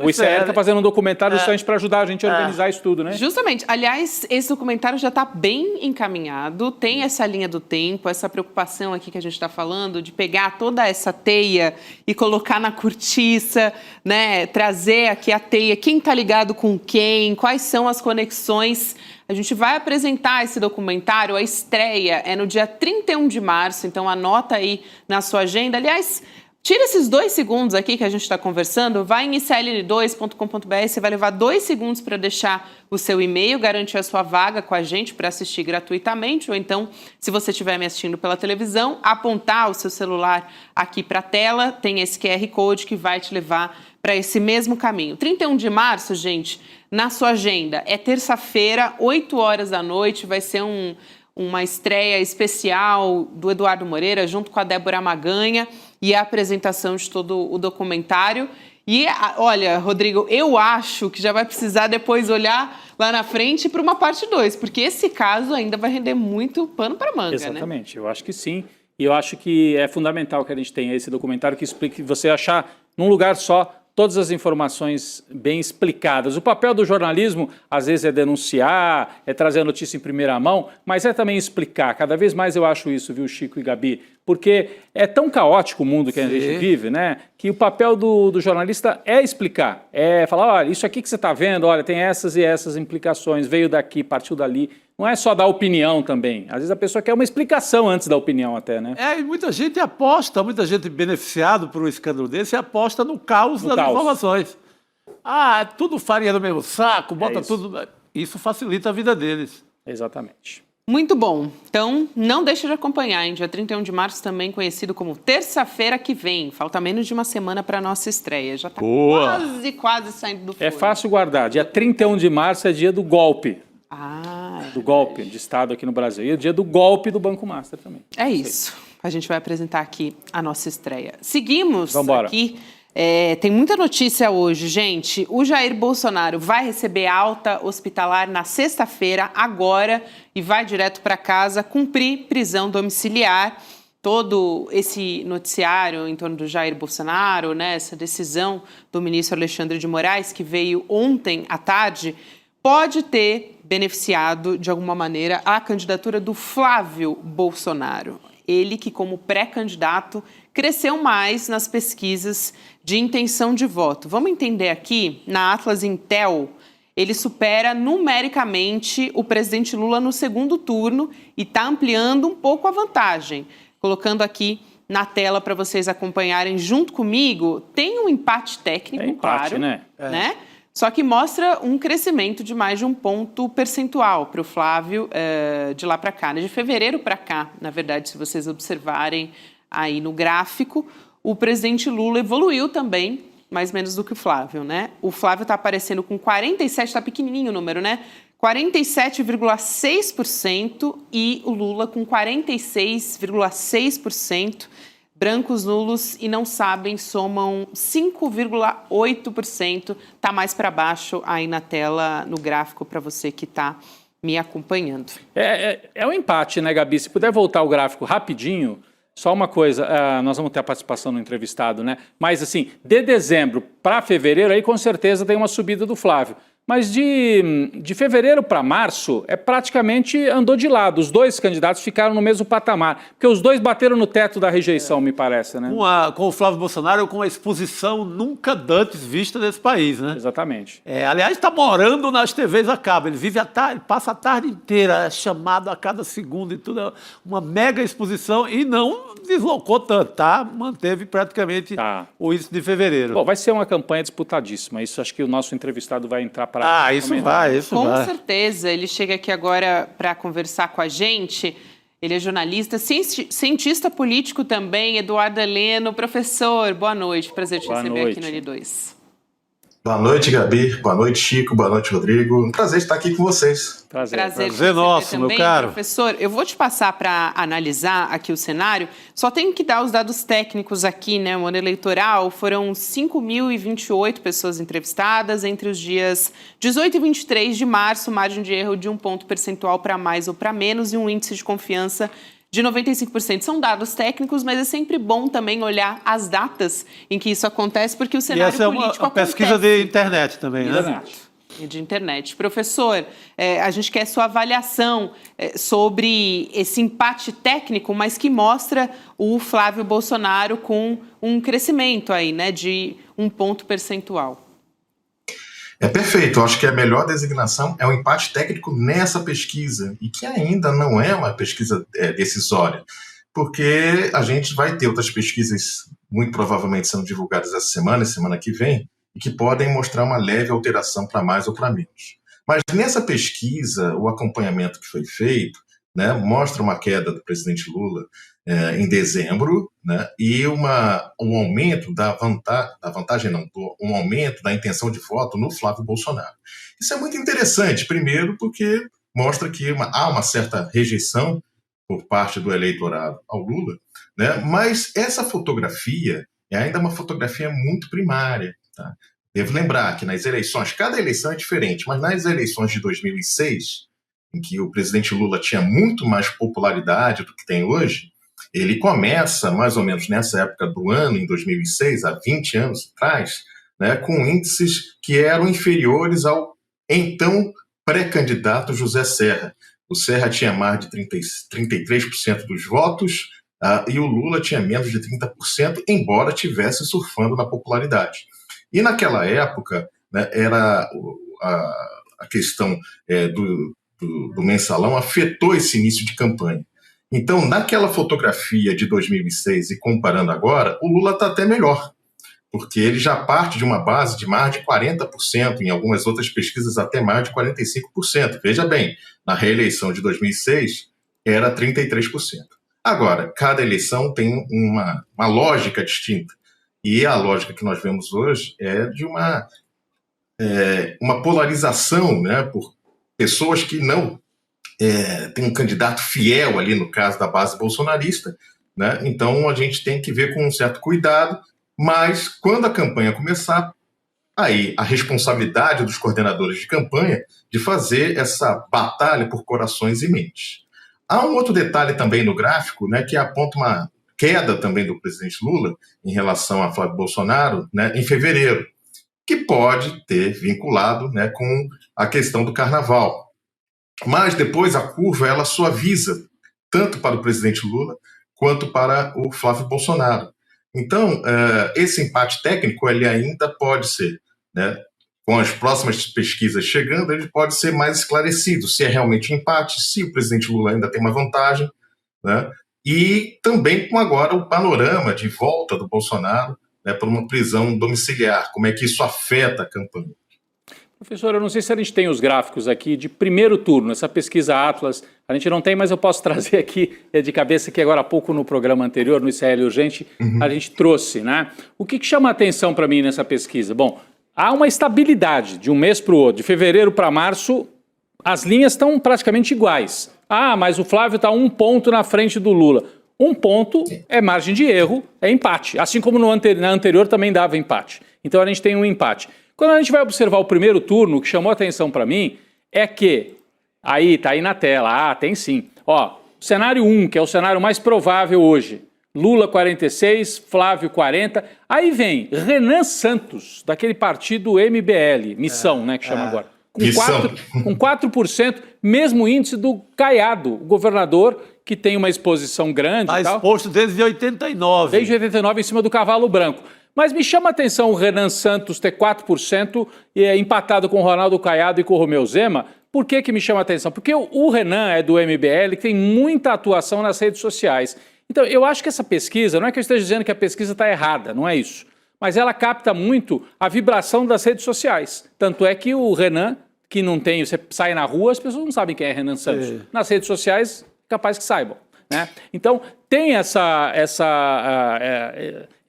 O ICL está fazendo um documentário justamente para ajudar a gente a organizar isso tudo, né? Justamente. Aliás, esse documentário já está bem encaminhado, tem essa linha do tempo, essa preocupação aqui que a gente está falando de pegar toda essa teia e colocar na cortiça, né? Trazer aqui a teia, quem está ligado com quem, quais são as conexões. A gente vai apresentar esse documentário, a estreia é no dia 31 de março, então anota aí na sua agenda. Aliás, Tira esses 2 segundos aqui que a gente está conversando, vai em icln2.com.br, você vai levar 2 segundos para deixar o seu e-mail, garantir a sua vaga com a gente para assistir gratuitamente, ou então, se você estiver me assistindo pela televisão, apontar o seu celular aqui para a tela, tem esse QR Code que vai te levar para esse mesmo caminho. 31 de março, gente, na sua agenda, é terça-feira, 8 horas da noite, vai ser uma estreia especial do Eduardo Moreira, junto com a Débora Maganha, e a apresentação de todo o documentário. E, olha, Rodrigo, eu acho que já vai precisar depois olhar lá na frente para uma parte 2, porque esse caso ainda vai render muito pano para manga, Exatamente, né? Eu acho que sim. E eu acho que é fundamental que a gente tenha esse documentário que explique, você achar num lugar só todas as informações bem explicadas. O papel do jornalismo, às vezes, é denunciar, é trazer a notícia em primeira mão, mas é também explicar. Cada vez mais eu acho isso, viu, Chico e Gabi? Porque é tão caótico o mundo que a gente vive, né? Que o papel do jornalista é explicar. É falar, olha, isso aqui que você está vendo, olha, tem essas e essas implicações, veio daqui, partiu dali. Não é só dar opinião também. Às vezes a pessoa quer uma explicação antes da opinião até, né? E muita gente aposta, muita gente beneficiado por um escândalo desse, aposta no caos das informações. Tudo farinha do mesmo saco, bota tudo... Isso facilita a vida deles. Exatamente. Muito bom. Então, não deixe de acompanhar, hein? Dia 31 de março, também conhecido como terça-feira que vem. Falta menos de uma semana para a nossa estreia. Já está quase saindo do forno. É fácil guardar. Dia 31 de março é dia do golpe. Do golpe de Estado aqui no Brasil. E o dia do golpe do Banco Master também. É isso. A gente vai apresentar aqui a nossa estreia. Seguimos aqui. Tem muita notícia hoje, gente. O Jair Bolsonaro vai receber alta hospitalar na sexta-feira, agora, e vai direto para casa cumprir prisão domiciliar. Todo esse noticiário em torno do Jair Bolsonaro, né, essa decisão do ministro Alexandre de Moraes, que veio ontem à tarde, pode ter beneficiado, de alguma maneira, a candidatura do Flávio Bolsonaro. Ele que, como pré-candidato, cresceu mais nas pesquisas de intenção de voto. Vamos entender aqui, na Atlas Intel, ele supera numericamente o presidente Lula no segundo turno e está ampliando um pouco a vantagem. Colocando aqui na tela para vocês acompanharem junto comigo, tem um empate técnico, claro, né? Só que mostra um crescimento de mais de 1 ponto percentual para o Flávio de lá para cá, né? De fevereiro para cá, na verdade, se vocês observarem aí no gráfico, o presidente Lula evoluiu também, mais ou menos do que o Flávio, né? O Flávio está aparecendo com 47, está pequenininho o número, né? 47,6% e o Lula com 46,6%. Brancos, nulos e não sabem somam 5,8%. Está mais para baixo aí na tela, no gráfico, para você que está me acompanhando. É um empate, né, Gabi? Se puder voltar o gráfico rapidinho, só uma coisa, nós vamos ter a participação no entrevistado, né? Mas, assim, de dezembro para fevereiro, aí com certeza tem uma subida do Flávio. Mas de fevereiro para março, praticamente andou de lado. Os dois candidatos ficaram no mesmo patamar. Porque os dois bateram no teto da rejeição, me parece, né? Com o Flávio Bolsonaro, com a exposição nunca antes vista nesse país, né? Exatamente. Aliás, está morando nas TVs a cabo. Ele passa a tarde inteira, chamado a cada segundo e tudo. Uma mega exposição e não deslocou tanto, tá? Manteve praticamente o índice de fevereiro. Bom, vai ser uma campanha disputadíssima. Isso acho que o nosso entrevistado vai entrar para... isso vai. Com certeza. Ele chega aqui agora para conversar com a gente. Ele é jornalista, cientista político também, Eduardo Heleno. Professor, boa noite. Prazer te receber aqui no L2. Boa noite, Gabi. Boa noite, Chico. Boa noite, Rodrigo. Um prazer estar aqui com vocês. Prazer nosso, também, meu caro. Professor, eu vou te passar para analisar aqui o cenário. Só tenho que dar os dados técnicos aqui, né? O ano eleitoral foram 5.028 pessoas entrevistadas entre os dias 18 e 23 de março, margem de erro de 1 ponto percentual para mais ou para menos e um índice de confiança de 95%. São dados técnicos, mas é sempre bom também olhar as datas em que isso acontece, porque o cenário político acontece. E essa é uma pesquisa de internet também, né? Exato. De internet. Professor, a gente quer sua avaliação sobre esse empate técnico, mas que mostra o Flávio Bolsonaro com um crescimento aí, né, de 1 ponto percentual. Perfeito. Eu acho que a melhor designação é o empate técnico nessa pesquisa, e que ainda não é uma pesquisa decisória, porque a gente vai ter outras pesquisas muito provavelmente sendo divulgadas essa semana e semana que vem, e que podem mostrar uma leve alteração para mais ou para menos. Mas nessa pesquisa, o acompanhamento que foi feito, né, mostra uma queda do presidente Lula em dezembro, né, e um aumento um aumento da intenção de voto no Flávio Bolsonaro. Isso é muito interessante, primeiro porque mostra que há uma certa rejeição por parte do eleitorado ao Lula, né, mas essa fotografia é ainda uma fotografia muito primária. Tá? Devo lembrar que nas eleições, cada eleição é diferente, mas nas eleições de 2006, em que o presidente Lula tinha muito mais popularidade do que tem hoje, ele começa, mais ou menos nessa época do ano, em 2006, há 20 anos atrás, né, com índices que eram inferiores ao então pré-candidato José Serra. O Serra tinha mais de 33% dos votos e o Lula tinha menos de 30%, embora estivesse surfando na popularidade. E naquela época, né, era a questão do mensalão afetou esse início de campanha. Então, naquela fotografia de 2006 e comparando agora, o Lula está até melhor, porque ele já parte de uma base de mais de 40%, em algumas outras pesquisas até mais de 45%. Veja bem, na reeleição de 2006 era 33%. Agora, cada eleição tem uma lógica distinta, e a lógica que nós vemos hoje é de uma polarização, né, por pessoas que não têm um candidato fiel ali, no caso da base bolsonarista, né? Então a gente tem que ver com um certo cuidado, mas quando a campanha começar, aí a responsabilidade dos coordenadores de campanha de fazer essa batalha por corações e mentes. Há um outro detalhe também no gráfico, né, que aponta uma queda também do presidente Lula em relação a Flávio Bolsonaro, né, em fevereiro, que pode ter vinculado, né, com a questão do carnaval. Mas depois a curva ela suaviza, tanto para o presidente Lula quanto para o Flávio Bolsonaro. Então, esse empate técnico ele ainda pode ser, né, com as próximas pesquisas chegando, ele pode ser mais esclarecido, se é realmente um empate, se o presidente Lula ainda tem uma vantagem, né, e também com agora o panorama de volta do Bolsonaro, né, por uma prisão domiciliar, como é que isso afeta a campanha. Professor, eu não sei se a gente tem os gráficos aqui de primeiro turno, essa pesquisa Atlas, a gente não tem, mas eu posso trazer aqui de cabeça que agora há pouco no programa anterior, no ICL Urgente, a gente trouxe, né? O que chama a atenção para mim nessa pesquisa? Bom, há uma estabilidade de um mês para o outro, de fevereiro para março, as linhas estão praticamente iguais. Ah, mas o Flávio está 1 ponto na frente do Lula. 1 ponto é margem de erro, é empate, assim como na anterior também dava empate. Então a gente tem um empate. Quando a gente vai observar o primeiro turno, o que chamou a atenção para mim é que, tá aí na tela, tem sim. Ó, cenário 1, que é o cenário mais provável hoje, Lula 46, Flávio 40, aí vem Renan Santos, daquele partido MBL, Missão, né, que chama agora, com 4%, mesmo índice do Caiado, o governador, que tem uma exposição grande. Está exposto desde 89. Desde 89 em cima do cavalo branco. Mas me chama a atenção o Renan Santos ter 4% e empatado com o Ronaldo Caiado e com o Romeu Zema. Por que me chama a atenção? Porque o Renan é do MBL, que tem muita atuação nas redes sociais. Então, eu acho que essa pesquisa, não é que eu esteja dizendo que a pesquisa está errada, não é isso. Mas ela capta muito a vibração das redes sociais. Tanto é que o Renan, que não tem, você sai na rua, as pessoas não sabem quem é Renan Santos. Nas redes sociais, capaz que saibam. Né? Então, tem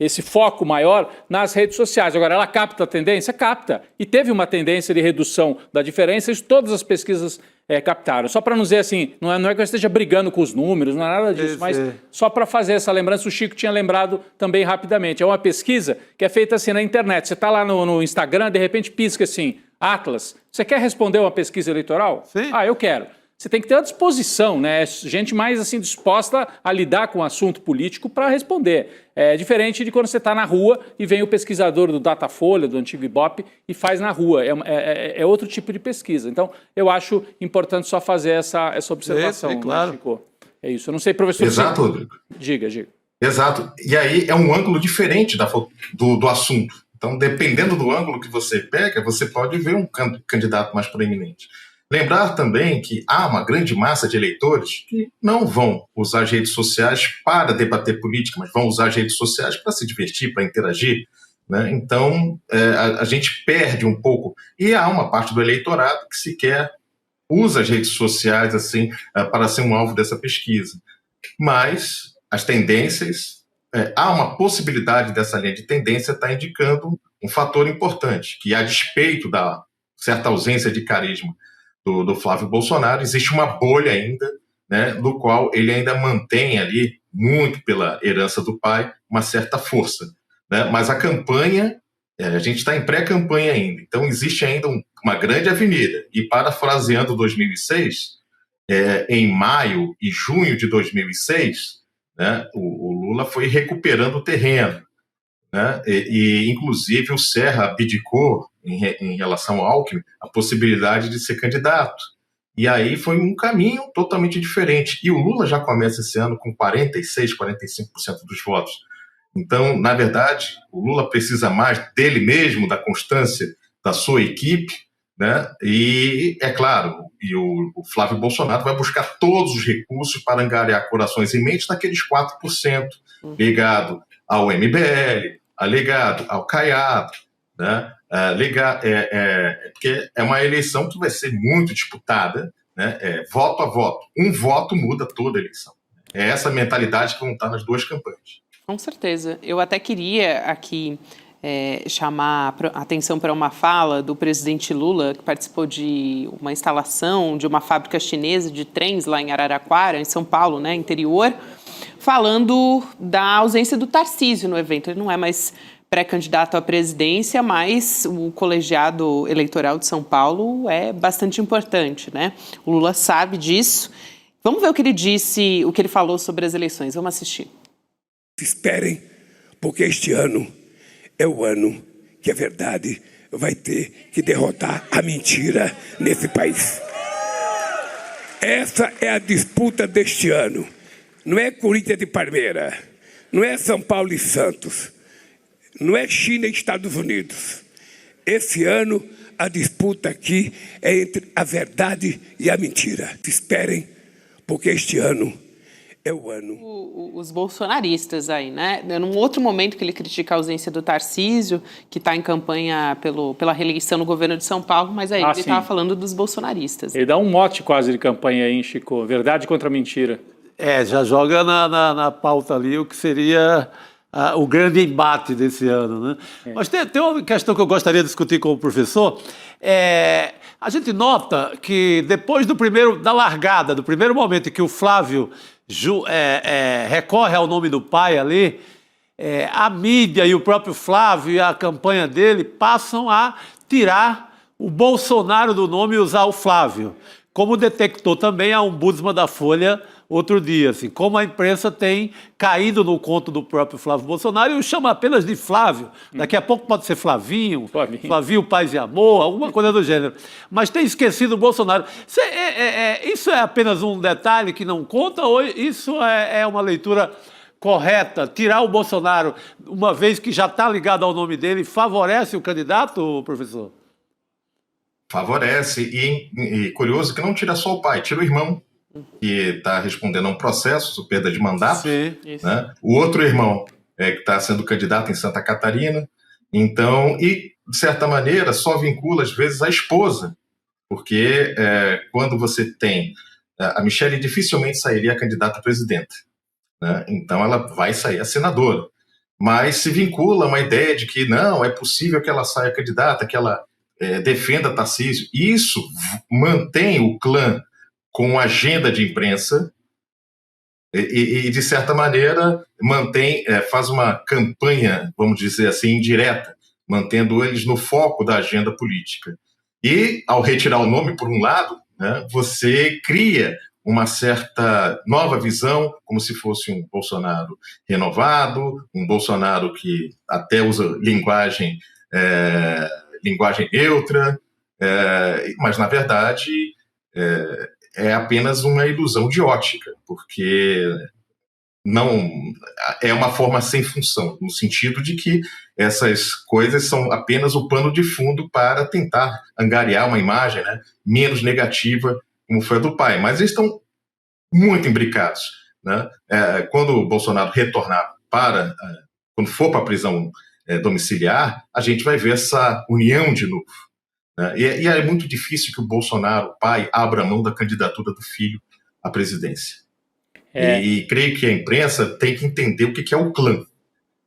esse foco maior nas redes sociais. Agora, ela capta a tendência? Capta. E teve uma tendência de redução da diferença, isso todas as pesquisas captaram. Só para não dizer assim, não é que eu esteja brigando com os números, não é nada disso, mas só para fazer essa lembrança, o Chico tinha lembrado também rapidamente. É uma pesquisa que é feita assim na internet. Você está lá no Instagram, de repente pisca assim, Atlas, você quer responder uma pesquisa eleitoral? Sim. Ah, eu quero. Você tem que ter a disposição, né? Gente mais assim disposta a lidar com o assunto político para responder. É diferente de quando você está na rua e vem o pesquisador do Datafolha, do antigo Ibope, e faz na rua. É outro tipo de pesquisa. Então, eu acho importante só fazer essa observação. Claro. Né, Chico? É isso. Eu não sei, professor... Exato, Rodrigo. Diga. Exato. E aí é um ângulo diferente do assunto. Então, dependendo do ângulo que você pega, você pode ver um candidato mais proeminente. Lembrar também que há uma grande massa de eleitores que não vão usar as redes sociais para debater política, mas vão usar as redes sociais para se divertir, para interagir, né? Então, a gente perde um pouco. E há uma parte do eleitorado que sequer usa as redes sociais assim para ser um alvo dessa pesquisa. Mas as tendências, há uma possibilidade dessa linha de tendência estar indicando um fator importante, que a despeito da certa ausência de carisma do Flávio Bolsonaro, existe uma bolha ainda, né, do qual ele ainda mantém ali, muito pela herança do pai, uma certa força, né? Mas a campanha, a gente está em pré-campanha ainda, então existe ainda uma grande avenida. E parafraseando 2006, em maio e junho de 2006, né, o Lula foi recuperando o terreno, né, e inclusive o Serra abdicou em relação ao Alckmin a possibilidade de ser candidato. E aí foi um caminho totalmente diferente. E o Lula já começa esse ano com 46%, 45% dos votos. Então, na verdade, o Lula precisa mais dele mesmo, da constância da sua equipe, né? E, é claro, o Flávio Bolsonaro vai buscar todos os recursos para angariar corações e mentes naqueles 4%, ligado ao MBL, ligado ao Caiado, né? Porque é uma eleição que vai ser muito disputada, né? Voto a voto. Um voto muda toda a eleição. É essa mentalidade que vão estar nas duas campanhas. Com certeza. Eu até queria aqui chamar a atenção para uma fala do presidente Lula, que participou de uma instalação de uma fábrica chinesa de trens lá em Araraquara, em São Paulo, né, interior, falando da ausência do Tarcísio no evento. Ele não é mais pré-candidato à presidência, mas o colegiado eleitoral de São Paulo é bastante importante, né? O Lula sabe disso. Vamos ver o que ele disse, o que ele falou sobre as eleições. Vamos assistir. Esperem, porque este ano é o ano que a verdade vai ter que derrotar a mentira nesse país. Essa é a disputa deste ano. Não é Corinthians e Palmeiras, não é São Paulo e Santos, não é China e Estados Unidos. Esse ano a disputa aqui é entre a verdade e a mentira. Esperem, porque este ano é o ano. Os bolsonaristas aí, né? Num outro momento que ele critica a ausência do Tarcísio, que está em campanha pela reeleição no governo de São Paulo, mas aí ele estava falando dos bolsonaristas. Ele dá um mote quase de campanha aí, Chico. Verdade contra mentira. Já joga na pauta ali o que seria o grande embate desse ano, né? Mas tem uma questão que eu gostaria de discutir com o professor. A gente nota que depois da largada, do primeiro momento em que o Flávio recorre ao nome do pai ali, a mídia e o próprio Flávio e a campanha dele passam a tirar o Bolsonaro do nome e usar o Flávio, como detectou também a ombudsman da Folha outro dia, assim, como a imprensa tem caído no conto do próprio Flávio Bolsonaro e o chama apenas de Flávio. Daqui a pouco pode ser Flavinho, Paz e Amor, alguma coisa do gênero. Mas tem esquecido o Bolsonaro. Isso é apenas um detalhe que não conta ou isso é uma leitura correta? Tirar o Bolsonaro, uma vez que já está ligado ao nome dele, favorece o candidato, professor? Favorece. E curioso que não tira só o pai, tira o irmão, que está respondendo a um processo de perda de mandato. Sim, né? O outro irmão que está sendo candidato em Santa Catarina. Então, e, de certa maneira, só vincula, às vezes, a esposa. Porque quando você tem... A Michelle dificilmente sairia candidata a presidenta, né? Então, ela vai sair a senadora. Mas se vincula a uma ideia de que, não, é possível que ela saia candidata, que ela defenda Tarcísio. Isso mantém o clã com agenda de imprensa e de certa maneira, faz uma campanha, vamos dizer assim, indireta, mantendo eles no foco da agenda política. E, ao retirar o nome, por um lado, né, você cria uma certa nova visão, como se fosse um Bolsonaro renovado, um Bolsonaro que até usa linguagem neutra, mas, na verdade, é apenas uma ilusão de ótica, porque não é uma forma sem função, no sentido de que essas coisas são apenas o pano de fundo para tentar angariar uma imagem, né, menos negativa, como foi a do pai. Mas eles estão muito imbricados, né? Quando o Bolsonaro retornar quando for para a prisão domiciliar, a gente vai ver essa união de novo, né? E é muito difícil que o Bolsonaro, pai, abra mão da candidatura do filho à presidência. E creio que a imprensa tem que entender o que é o clã.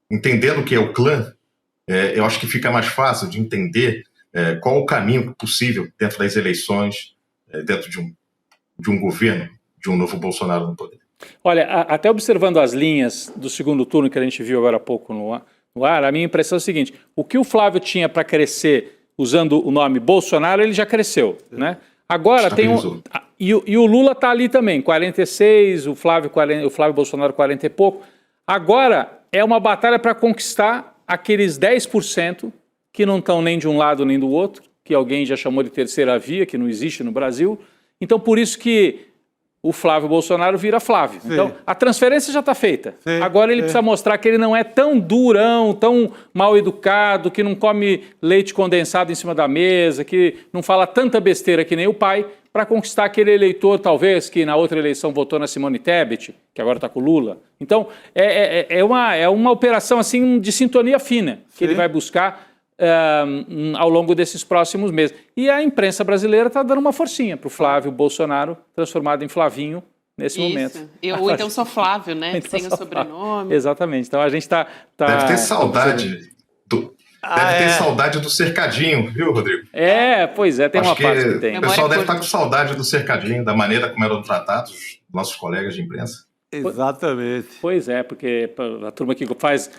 Entendendo o que é o clã, eu acho que fica mais fácil de entender qual o caminho possível dentro das eleições, dentro de um governo, de um novo Bolsonaro no poder. Olha, até observando as linhas do segundo turno que a gente viu agora há pouco no ar, a minha impressão é a seguinte: o que o Flávio tinha para crescer usando o nome Bolsonaro, ele já cresceu, né? Agora tem e o Lula está ali também, 46, o Flávio Bolsonaro 40 e pouco. Agora é uma batalha para conquistar aqueles 10% que não estão nem de um lado nem do outro, que alguém já chamou de terceira via, que não existe no Brasil. Então, por isso que o Flávio Bolsonaro vira Flávio. Sim. Então, a transferência já está feita. Sim. Agora ele precisa mostrar que ele não é tão durão, tão mal educado, que não come leite condensado em cima da mesa, que não fala tanta besteira que nem o pai, para conquistar aquele eleitor, talvez, que na outra eleição votou na Simone Tebet, que agora está com o Lula. Então, é uma operação assim de sintonia fina que ele vai buscar ao longo desses próximos meses. E a imprensa brasileira está dando uma forcinha para o Flávio Bolsonaro, transformado em Flavinho nesse momento. Ou então sou Flávio, né? Então sem o sobrenome. Flávio. Exatamente. Então a gente está... Deve ter saudade saudade do cercadinho, viu, Rodrigo? Pois é, tem Acho uma parte que tem. O pessoal deve estar com saudade do cercadinho, da maneira como eram tratados nossos colegas de imprensa. Exatamente. Pois é, porque a turma que faz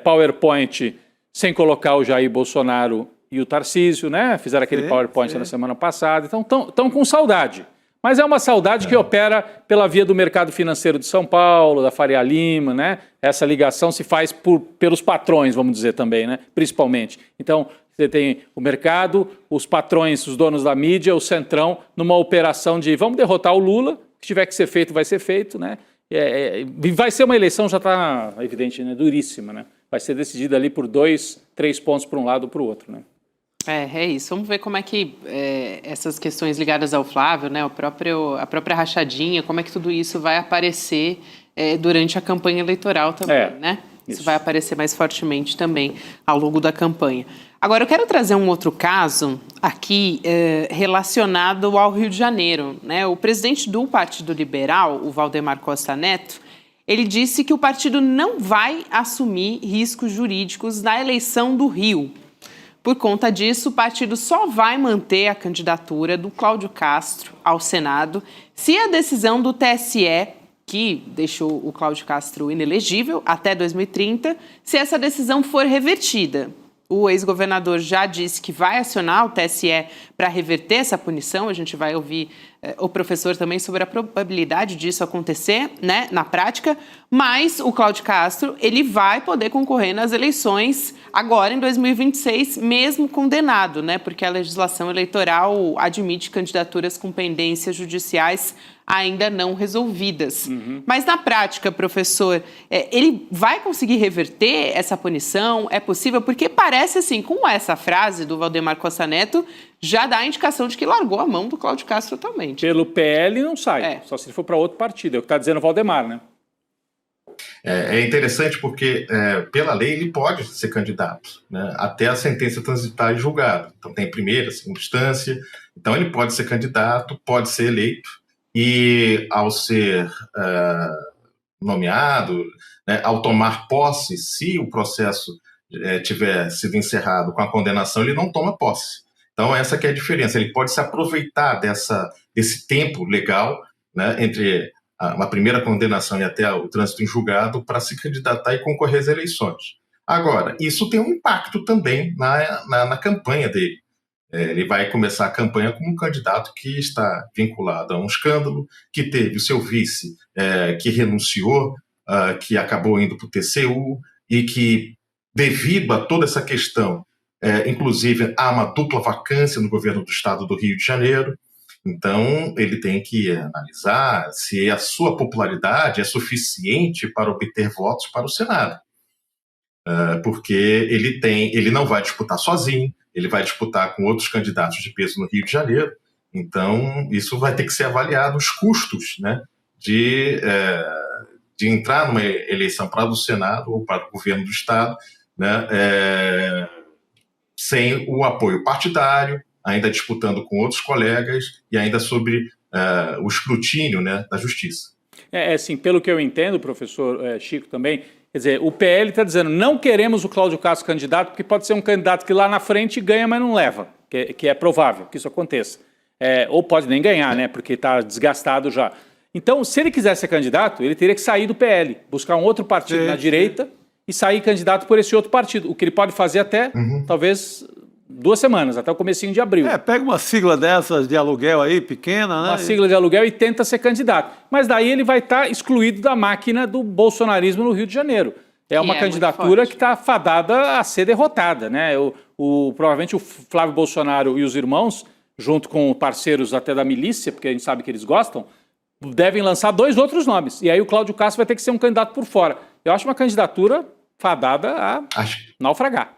PowerPoint sem colocar o Jair Bolsonaro e o Tarcísio, né? Fizeram aquele PowerPoint na semana passada, então estão com saudade. Mas é uma saudade que opera pela via do mercado financeiro de São Paulo, da Faria Lima, né? Essa ligação se faz pelos patrões, vamos dizer também, né? Principalmente. Então, você tem o mercado, os patrões, os donos da mídia, o centrão, numa operação de vamos derrotar o Lula, o que tiver que ser feito vai ser feito, né? Vai ser uma eleição, já está evidente, né? Duríssima, né? Vai ser decidida ali por 2, 3 pontos para um lado ou para o outro, né? É isso. Vamos ver como é que essas questões ligadas ao Flávio, né, a própria rachadinha, como é que tudo isso vai aparecer durante a campanha eleitoral também, né? Isso vai aparecer mais fortemente também ao longo da campanha. Agora, eu quero trazer um outro caso aqui relacionado ao Rio de Janeiro, né? O presidente do Partido Liberal, o Valdemar Costa Neto, ele disse que o partido não vai assumir riscos jurídicos na eleição do Rio. Por conta disso, o partido só vai manter a candidatura do Cláudio Castro ao Senado se a decisão do TSE, que deixou o Cláudio Castro inelegível até 2030, se essa decisão for revertida. O ex-governador já disse que vai acionar o TSE para reverter essa punição. A gente vai ouvir o professor também sobre a probabilidade disso acontecer, né, na prática. Mas o Cláudio Castro, ele vai poder concorrer nas eleições agora em 2026, mesmo condenado, né, porque a legislação eleitoral admite candidaturas com pendências judiciais ainda não resolvidas. Mas na prática, professor, ele vai conseguir reverter essa punição? É possível? Porque parece assim, com essa frase do Valdemar Costa Neto, já dá a indicação de que largou a mão do Cláudio Castro totalmente. Pelo PL não sai, só se ele for para outro partido, é o que está dizendo o Valdemar, né? É interessante porque, pela lei, ele pode ser candidato, né, até a sentença transitar em julgado. Então tem primeira, segunda instância, então ele pode ser candidato, pode ser eleito, e ao ser nomeado, né, ao tomar posse, se o processo tiver sido encerrado com a condenação, ele não toma posse. Então essa que é a diferença, ele pode se aproveitar desse tempo legal, né, entre uma primeira condenação e até o trânsito em julgado para se candidatar e concorrer às eleições. Agora, isso tem um impacto também na campanha dele. Ele vai começar a campanha como um candidato que está vinculado a um escândalo, que teve o seu vice que renunciou, que acabou indo para o TCU e que, devido a toda essa questão, inclusive há uma dupla vacância no governo do estado do Rio de Janeiro. Então, ele tem que analisar se a sua popularidade é suficiente para obter votos para o Senado. Porque ele não vai disputar sozinho, ele vai disputar com outros candidatos de peso no Rio de Janeiro. Então, isso vai ter que ser avaliado, os custos, né, de entrar numa eleição para o Senado ou para o governo do Estado, né, sem o apoio partidário, ainda disputando com outros colegas e ainda sobre o escrutínio, né, da justiça. Assim, pelo que eu entendo, professor Chico também, quer dizer, o PL está dizendo não queremos o Cláudio Castro candidato porque pode ser um candidato que lá na frente ganha, mas não leva, que é provável que isso aconteça. Ou pode nem ganhar, né, porque está desgastado já. Então, se ele quiser ser candidato, ele teria que sair do PL, buscar um outro partido na direita e sair candidato por esse outro partido, o que ele pode fazer até, talvez, 2 semanas, até o comecinho de abril. Pega uma sigla dessas de aluguel aí, pequena, né? Uma sigla de aluguel e tenta ser candidato. Mas daí ele vai estar excluído da máquina do bolsonarismo no Rio de Janeiro. É uma candidatura que está fadada a ser derrotada, né? Provavelmente o Flávio Bolsonaro e os irmãos, junto com parceiros até da milícia, porque a gente sabe que eles gostam, devem lançar 2 outros nomes. E aí o Cláudio Castro vai ter que ser um candidato por fora. Eu acho uma candidatura fadada a naufragar.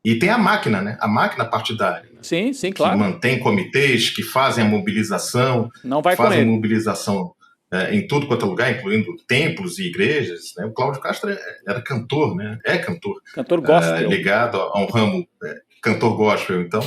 E tem a máquina, né? A máquina partidária. Né? Sim, claro. Que mantém comitês, que fazem a mobilização. Não vai fazem com ele. Mobilização em tudo quanto é lugar, incluindo templos e igrejas. Né? O Cláudio Castro era cantor, né? É cantor. Cantor gospel. Ligado a um ramo cantor gospel. Então,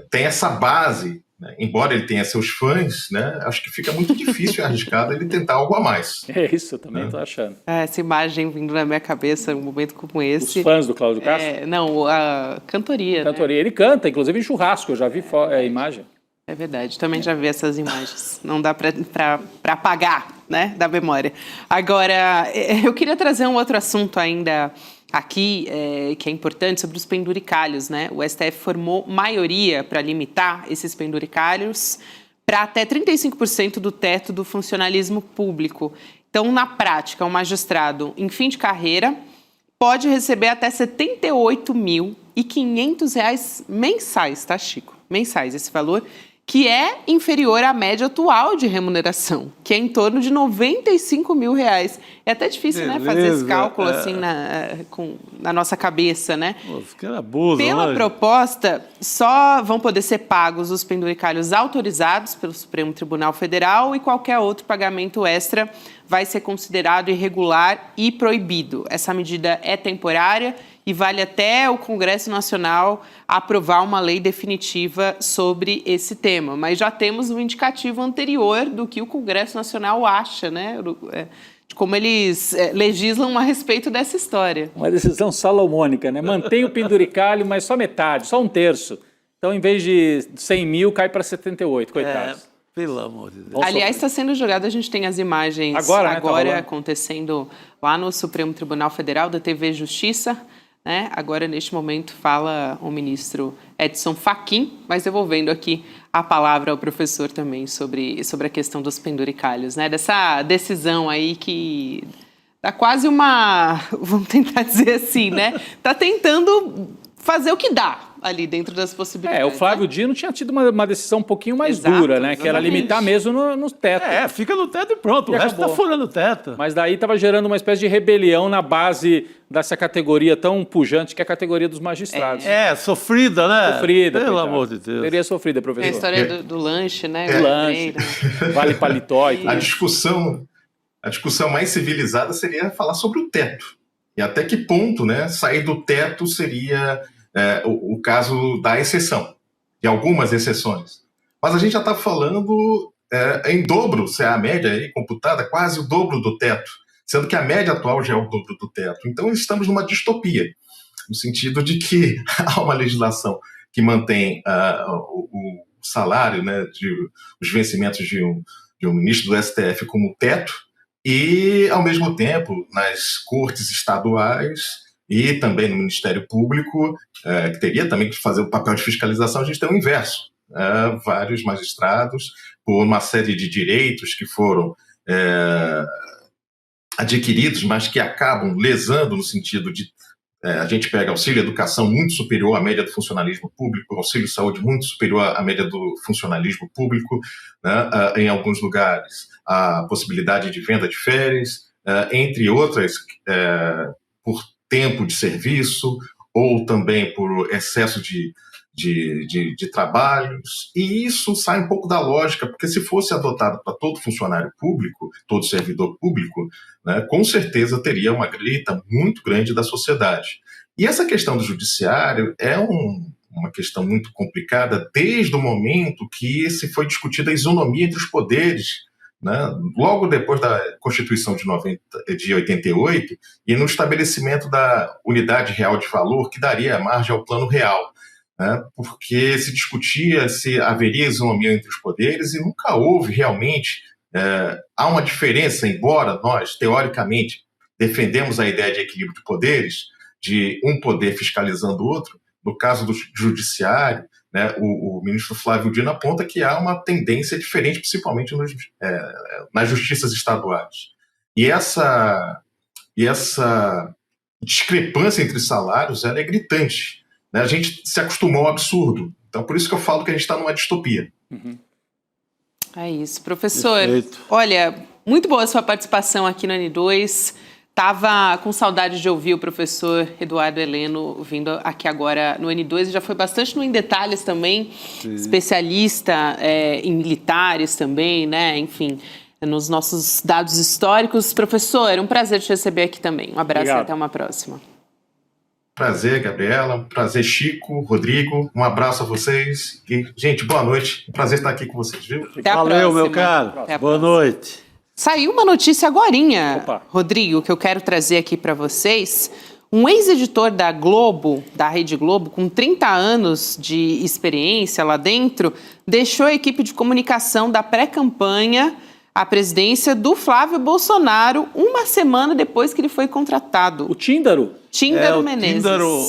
tem essa base. Né? Embora ele tenha seus fãs, né? Acho que fica muito difícil e arriscado ele tentar algo a mais. É isso, eu também estou achando. Essa imagem vindo na minha cabeça em um momento como esse. Os fãs do Cláudio Castro? Não, a cantoria. Cantoria. Né? Ele canta, inclusive em churrasco, eu já vi a imagem. É verdade, também já vi essas imagens. Não dá para apagar, né, da memória. Agora, eu queria trazer um outro assunto ainda aqui, que é importante, sobre os penduricalhos, né? O STF formou maioria para limitar esses penduricalhos para até 35% do teto do funcionalismo público. Então, na prática, um magistrado em fim de carreira pode receber até R$ 78.500 mensais, tá, Chico? Mensais, esse valor, que é inferior à média atual de remuneração, que é em torno de R$ 95 mil. É até difícil, né, fazer esse cálculo assim na nossa cabeça, né? Nossa, que abuso, Pela proposta, só vão poder ser pagos os penduricalhos autorizados pelo Supremo Tribunal Federal e qualquer outro pagamento extra vai ser considerado irregular e proibido. Essa medida é temporária e vale até o Congresso Nacional aprovar uma lei definitiva sobre esse tema. Mas já temos um indicativo anterior do que o Congresso Nacional acha, né? De como eles legislam a respeito dessa história. Uma decisão salomônica, né? Mantém o penduricalho, mas só metade, só 1/3. Então, em vez de 100 mil, cai para 78, coitados. Pelo amor de Deus. Aliás, está sendo julgado, a gente tem as imagens agora né, acontecendo lá no Supremo Tribunal Federal, da TV Justiça. Né? Agora, neste momento, fala o ministro Edson Fachin, mas devolvendo aqui a palavra ao professor também sobre a questão dos penduricalhos, né? Dessa decisão aí que dá quase vamos tentar dizer assim, né? Está tentando fazer o que dá ali dentro das possibilidades. O Flávio Dino tinha tido uma decisão um pouquinho mais dura, né? Exatamente. Que era limitar mesmo no teto. Fica no teto e pronto, o resto está furando o teto. Mas daí estava gerando uma espécie de rebelião na base dessa categoria tão pujante que é a categoria dos magistrados. Sofrida, né? Sofrida. Pelo amor de Deus. Seria sofrida, professor. É a história do lanche, né? Do lanche, vale paletó e tudo. A discussão mais civilizada seria falar sobre o teto. E até que ponto, né, sair do teto seria o caso da exceção, de algumas exceções. Mas a gente já está falando em dobro, se é a média aí computada, quase o dobro do teto, sendo que a média atual já é o dobro do teto. Então estamos numa distopia, no sentido de que há uma legislação que mantém o salário, né, os vencimentos de um ministro do STF como teto, e, ao mesmo tempo, nas cortes estaduais e também no Ministério Público, que teria também que fazer o papel de fiscalização, a gente tem o inverso. Vários magistrados, por uma série de direitos que foram adquiridos, mas que acabam lesando no sentido de A gente pega auxílio educação muito superior à média do funcionalismo público, auxílio saúde muito superior à média do funcionalismo público, né? Em alguns lugares, a possibilidade de venda de férias, entre outras, por tempo de serviço ou também por excesso de trabalhos, e isso sai um pouco da lógica, porque se fosse adotado para todo funcionário público, todo servidor público, né, com certeza teria uma grita muito grande da sociedade. E essa questão do judiciário é uma questão muito complicada desde o momento que se foi discutida a isonomia entre os poderes, né, logo depois da Constituição de 88 e no estabelecimento da unidade real de valor que daria margem ao plano real, né, porque se discutia se haveria isonomia entre os poderes e nunca houve realmente. Há uma diferença, embora nós, teoricamente, defendemos a ideia de equilíbrio de poderes, de um poder fiscalizando o outro. No caso do judiciário, né, o ministro Flávio Dino aponta que há uma tendência diferente, principalmente nas justiças estaduais. E essa discrepância entre salários ela é gritante, né? A gente se acostumou ao absurdo. Então, por isso que eu falo que a gente está numa distopia. Uhum. É isso. Professor, Perfeito. olha, muito boa a sua participação aqui no N2. Estava com saudade de ouvir o professor Eduardo Heleno vindo aqui agora no N2, e já foi bastante no Em Detalhes também, sim, especialista em militares também, né? Enfim, nos nossos dados históricos. Professor, um prazer te receber aqui também. Um abraço. Obrigado. E até uma próxima. Prazer, Gabriela. Prazer, Chico, Rodrigo. Um abraço a vocês. E, gente, boa noite. Prazer estar aqui com vocês, viu? Valeu, meu caro. Boa noite. Saiu uma notícia agorinha, Rodrigo, que eu quero trazer aqui para vocês. Um ex-editor da Globo, da Rede Globo, com 30 anos de experiência lá dentro, deixou a equipe de comunicação da pré-campanha à presidência do Flávio Bolsonaro uma semana depois que ele foi contratado. O Tíndaro? Tíndaro Menezes. Tíndaro.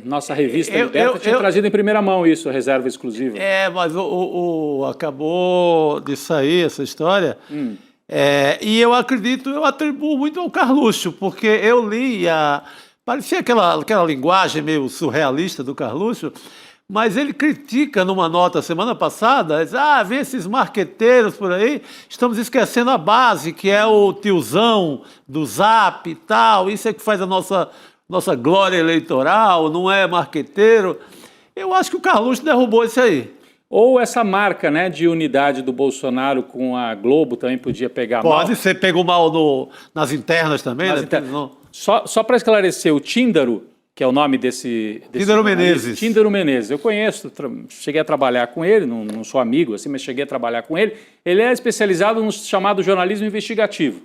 Nossa revista Liberta tinha trazido em primeira mão isso, a reserva exclusiva. Mas acabou de sair essa história. E eu atribuo muito ao Carluxo, porque eu li parecia aquela linguagem meio surrealista do Carluxo, mas ele critica numa nota semana passada, diz, vem esses marqueteiros por aí, estamos esquecendo a base, que é o tiozão do Zap e tal, isso é que faz a nossa glória eleitoral, não é marqueteiro. Eu acho que o Carluxo derrubou isso aí. Ou essa marca, né, de unidade do Bolsonaro com a Globo também podia pegar mal. Pode ser, pegou mal nas internas também. Só para esclarecer, o Tíndaro, que é o nome desse Tíndaro Menezes. Tíndaro Menezes. Eu conheço, cheguei a trabalhar com ele, não sou amigo assim, mas cheguei a trabalhar com ele. Ele é especializado no chamado jornalismo investigativo.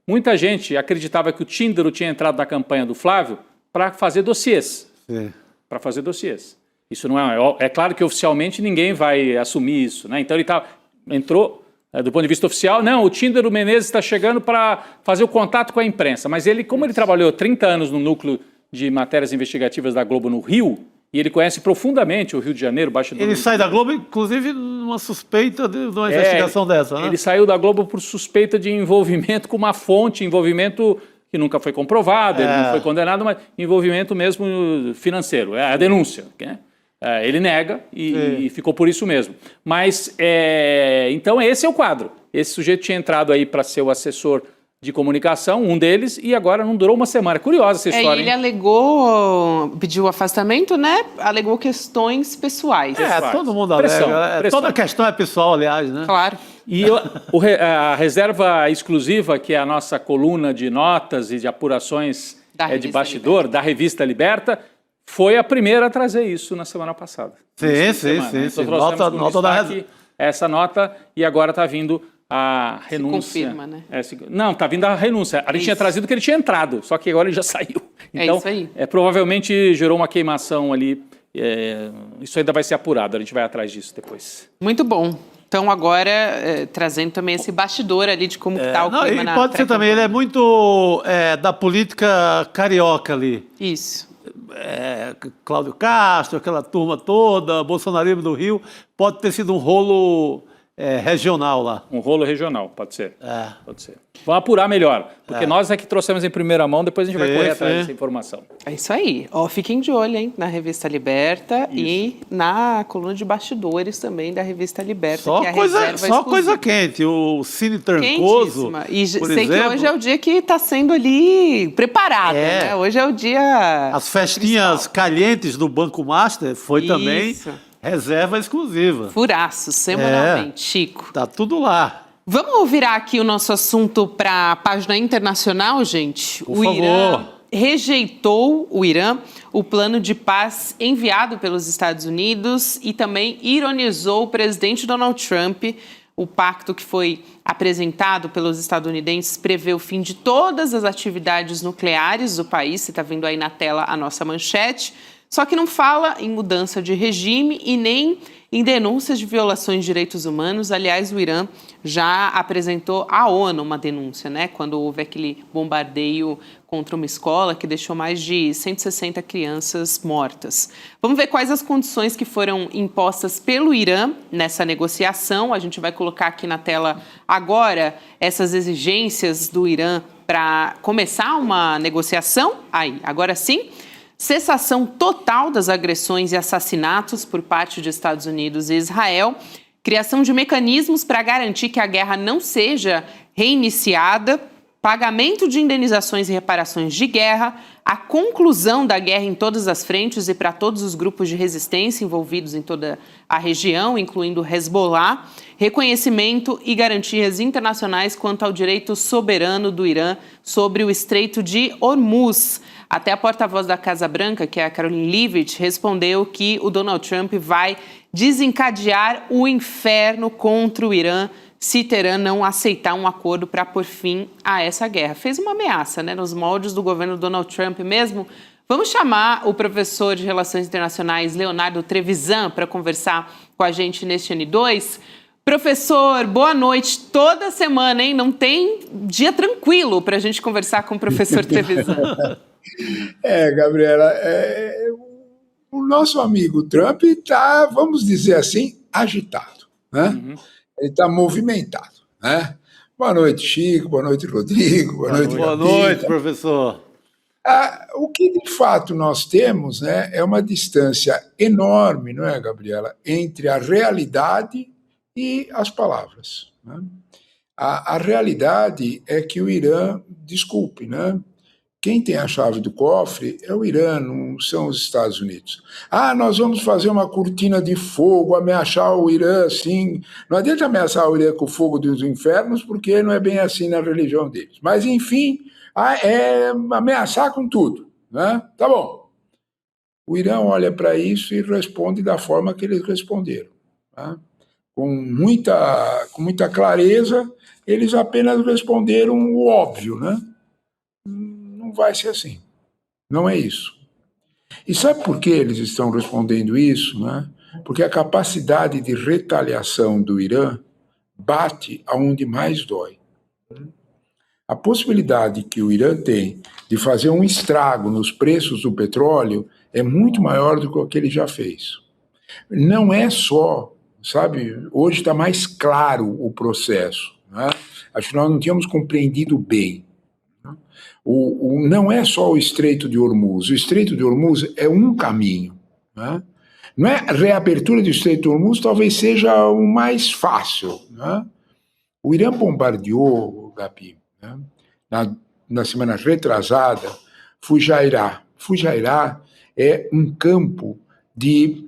Muita gente acreditava que o Tíndaro tinha entrado na campanha do Flávio para fazer dossiês. Para fazer dossiês. Isso não é claro que oficialmente ninguém vai assumir isso, né? Então ele entrou do ponto de vista oficial. Não, o Tíndaro Menezes está chegando para fazer o contato com a imprensa. Mas como ele trabalhou 30 anos no núcleo de matérias investigativas da Globo no Rio, e ele conhece profundamente o Rio de Janeiro, bastidor. Ele sai da Globo, inclusive, numa suspeita de uma investigação dessa, né? Ele saiu da Globo por suspeita de envolvimento com uma fonte, envolvimento que nunca foi comprovado, ele não foi condenado, mas envolvimento mesmo financeiro, é a denúncia, né? Ele nega e ficou por isso mesmo. Mas, então, esse é o quadro. Esse sujeito tinha entrado aí para ser o assessor de comunicação, um deles, e agora não durou uma semana. Curiosa essa história, ele alegou, pediu afastamento, né? Alegou questões pessoais. Todo mundo alega. Toda questão é pessoal, aliás, né? Claro. E a reserva exclusiva, que é a nossa coluna de notas e de apurações de bastidor, da revista Liberta, foi a primeira a trazer isso na semana passada. Sim. Nota da reserva. Essa nota, e agora está vindo a renúncia. Se confirma, né? Não, está vindo a renúncia. A gente tinha trazido que ele tinha entrado, só que agora ele já saiu. Então, isso aí. Provavelmente gerou uma queimação ali. Isso ainda vai ser apurado, a gente vai atrás disso depois. Muito bom. Então, agora, trazendo também esse bastidor ali de como está o clima na... Pode ser também, ele é muito da política carioca ali. Isso. Cláudio Castro, aquela turma toda, bolsonarismo do Rio, pode ter sido um rolo regional lá. Um rolo regional, pode ser. É. Pode ser. Vamos apurar melhor, porque nós é que trouxemos em primeira mão, depois a gente vai correr atrás dessa informação. É isso aí. Ó, fiquem de olho, hein, na Revista Liberta e na coluna de bastidores também da Revista Liberta, Só que é a coisa, reserva só exclusiva. coisa quente. O Cine Trancoso, Quentíssima. E por sei exemplo, que hoje é o dia que está sendo ali preparado, né? Hoje é o dia... as festinhas calientes do Banco Master foi também reserva exclusiva. Furaços, semanalmente, Chico. Tá tudo lá. Vamos virar aqui o nosso assunto para a página internacional, gente? Por favor. Irã rejeitou o plano de paz enviado pelos Estados Unidos e também ironizou o presidente Donald Trump. O pacto que foi apresentado pelos estadunidenses prevê o fim de todas as atividades nucleares do país. Você está vendo aí na tela a nossa manchete. Só que não fala em mudança de regime e nem em denúncias de violações de direitos humanos. Aliás, o Irã já apresentou à ONU uma denúncia, né? Quando houve aquele bombardeio contra uma escola que deixou mais de 160 crianças mortas. Vamos ver quais as condições que foram impostas pelo Irã nessa negociação. A gente vai colocar aqui na tela agora essas exigências do Irã para começar uma negociação. Aí, agora sim. Cessação total das agressões e assassinatos por parte de Estados Unidos e Israel, criação de mecanismos para garantir que a guerra não seja reiniciada, pagamento de indenizações e reparações de guerra, a conclusão da guerra em todas as frentes e para todos os grupos de resistência envolvidos em toda a região, incluindo Hezbollah, reconhecimento e garantias internacionais quanto ao direito soberano do Irã sobre o Estreito de Hormuz. Até a porta-voz da Casa Branca, que é a Caroline Leavitt, respondeu que o Donald Trump vai desencadear o inferno contra o Irã se Teherã não aceitar um acordo para pôr fim a essa guerra. Fez uma ameaça, né, nos moldes do governo Donald Trump mesmo. Vamos chamar o professor de Relações Internacionais, Leonardo Trevisan, para conversar com a gente neste N2. Professor, boa noite. Toda semana, hein? Não tem dia tranquilo para a gente conversar com o professor Trevisan. Gabriela, o nosso amigo Trump está, vamos dizer assim, agitado, né? Ele está movimentado, né? Boa noite, Chico, boa noite, Rodrigo, boa noite, Boa Gabi. noite, professor. O que, de fato, nós temos, né, é uma distância enorme, não é, Gabriela, entre a realidade e as palavras, né? A realidade é que o Irã, desculpe, né? Quem tem a chave do cofre é o Irã, não são os Estados Unidos. Nós vamos fazer uma cortina de fogo, ameaçar o Irã assim. Não adianta ameaçar o Irã com o fogo dos infernos, porque não é bem assim na religião deles. Mas, enfim, é ameaçar com tudo, né? Tá bom. O Irã olha para isso e responde da forma que eles responderam, né? Com muita clareza, eles apenas responderam o óbvio, né? Não vai ser assim. Não é isso. E sabe por que eles estão respondendo isso, né? Porque a capacidade de retaliação do Irã bate aonde mais dói. A possibilidade que o Irã tem de fazer um estrago nos preços do petróleo é muito maior do que o que ele já fez. Não é só, sabe, hoje está mais claro o processo, né? Acho que nós não tínhamos compreendido bem. Não é só o Estreito de Hormuz. O Estreito de Hormuz é um caminho, né? Não é a reabertura do Estreito de Hormuz, talvez seja o mais fácil, né? O Irã bombardeou, Gabi, né, na semana retrasada, Fujairah. Fujairah é um campo de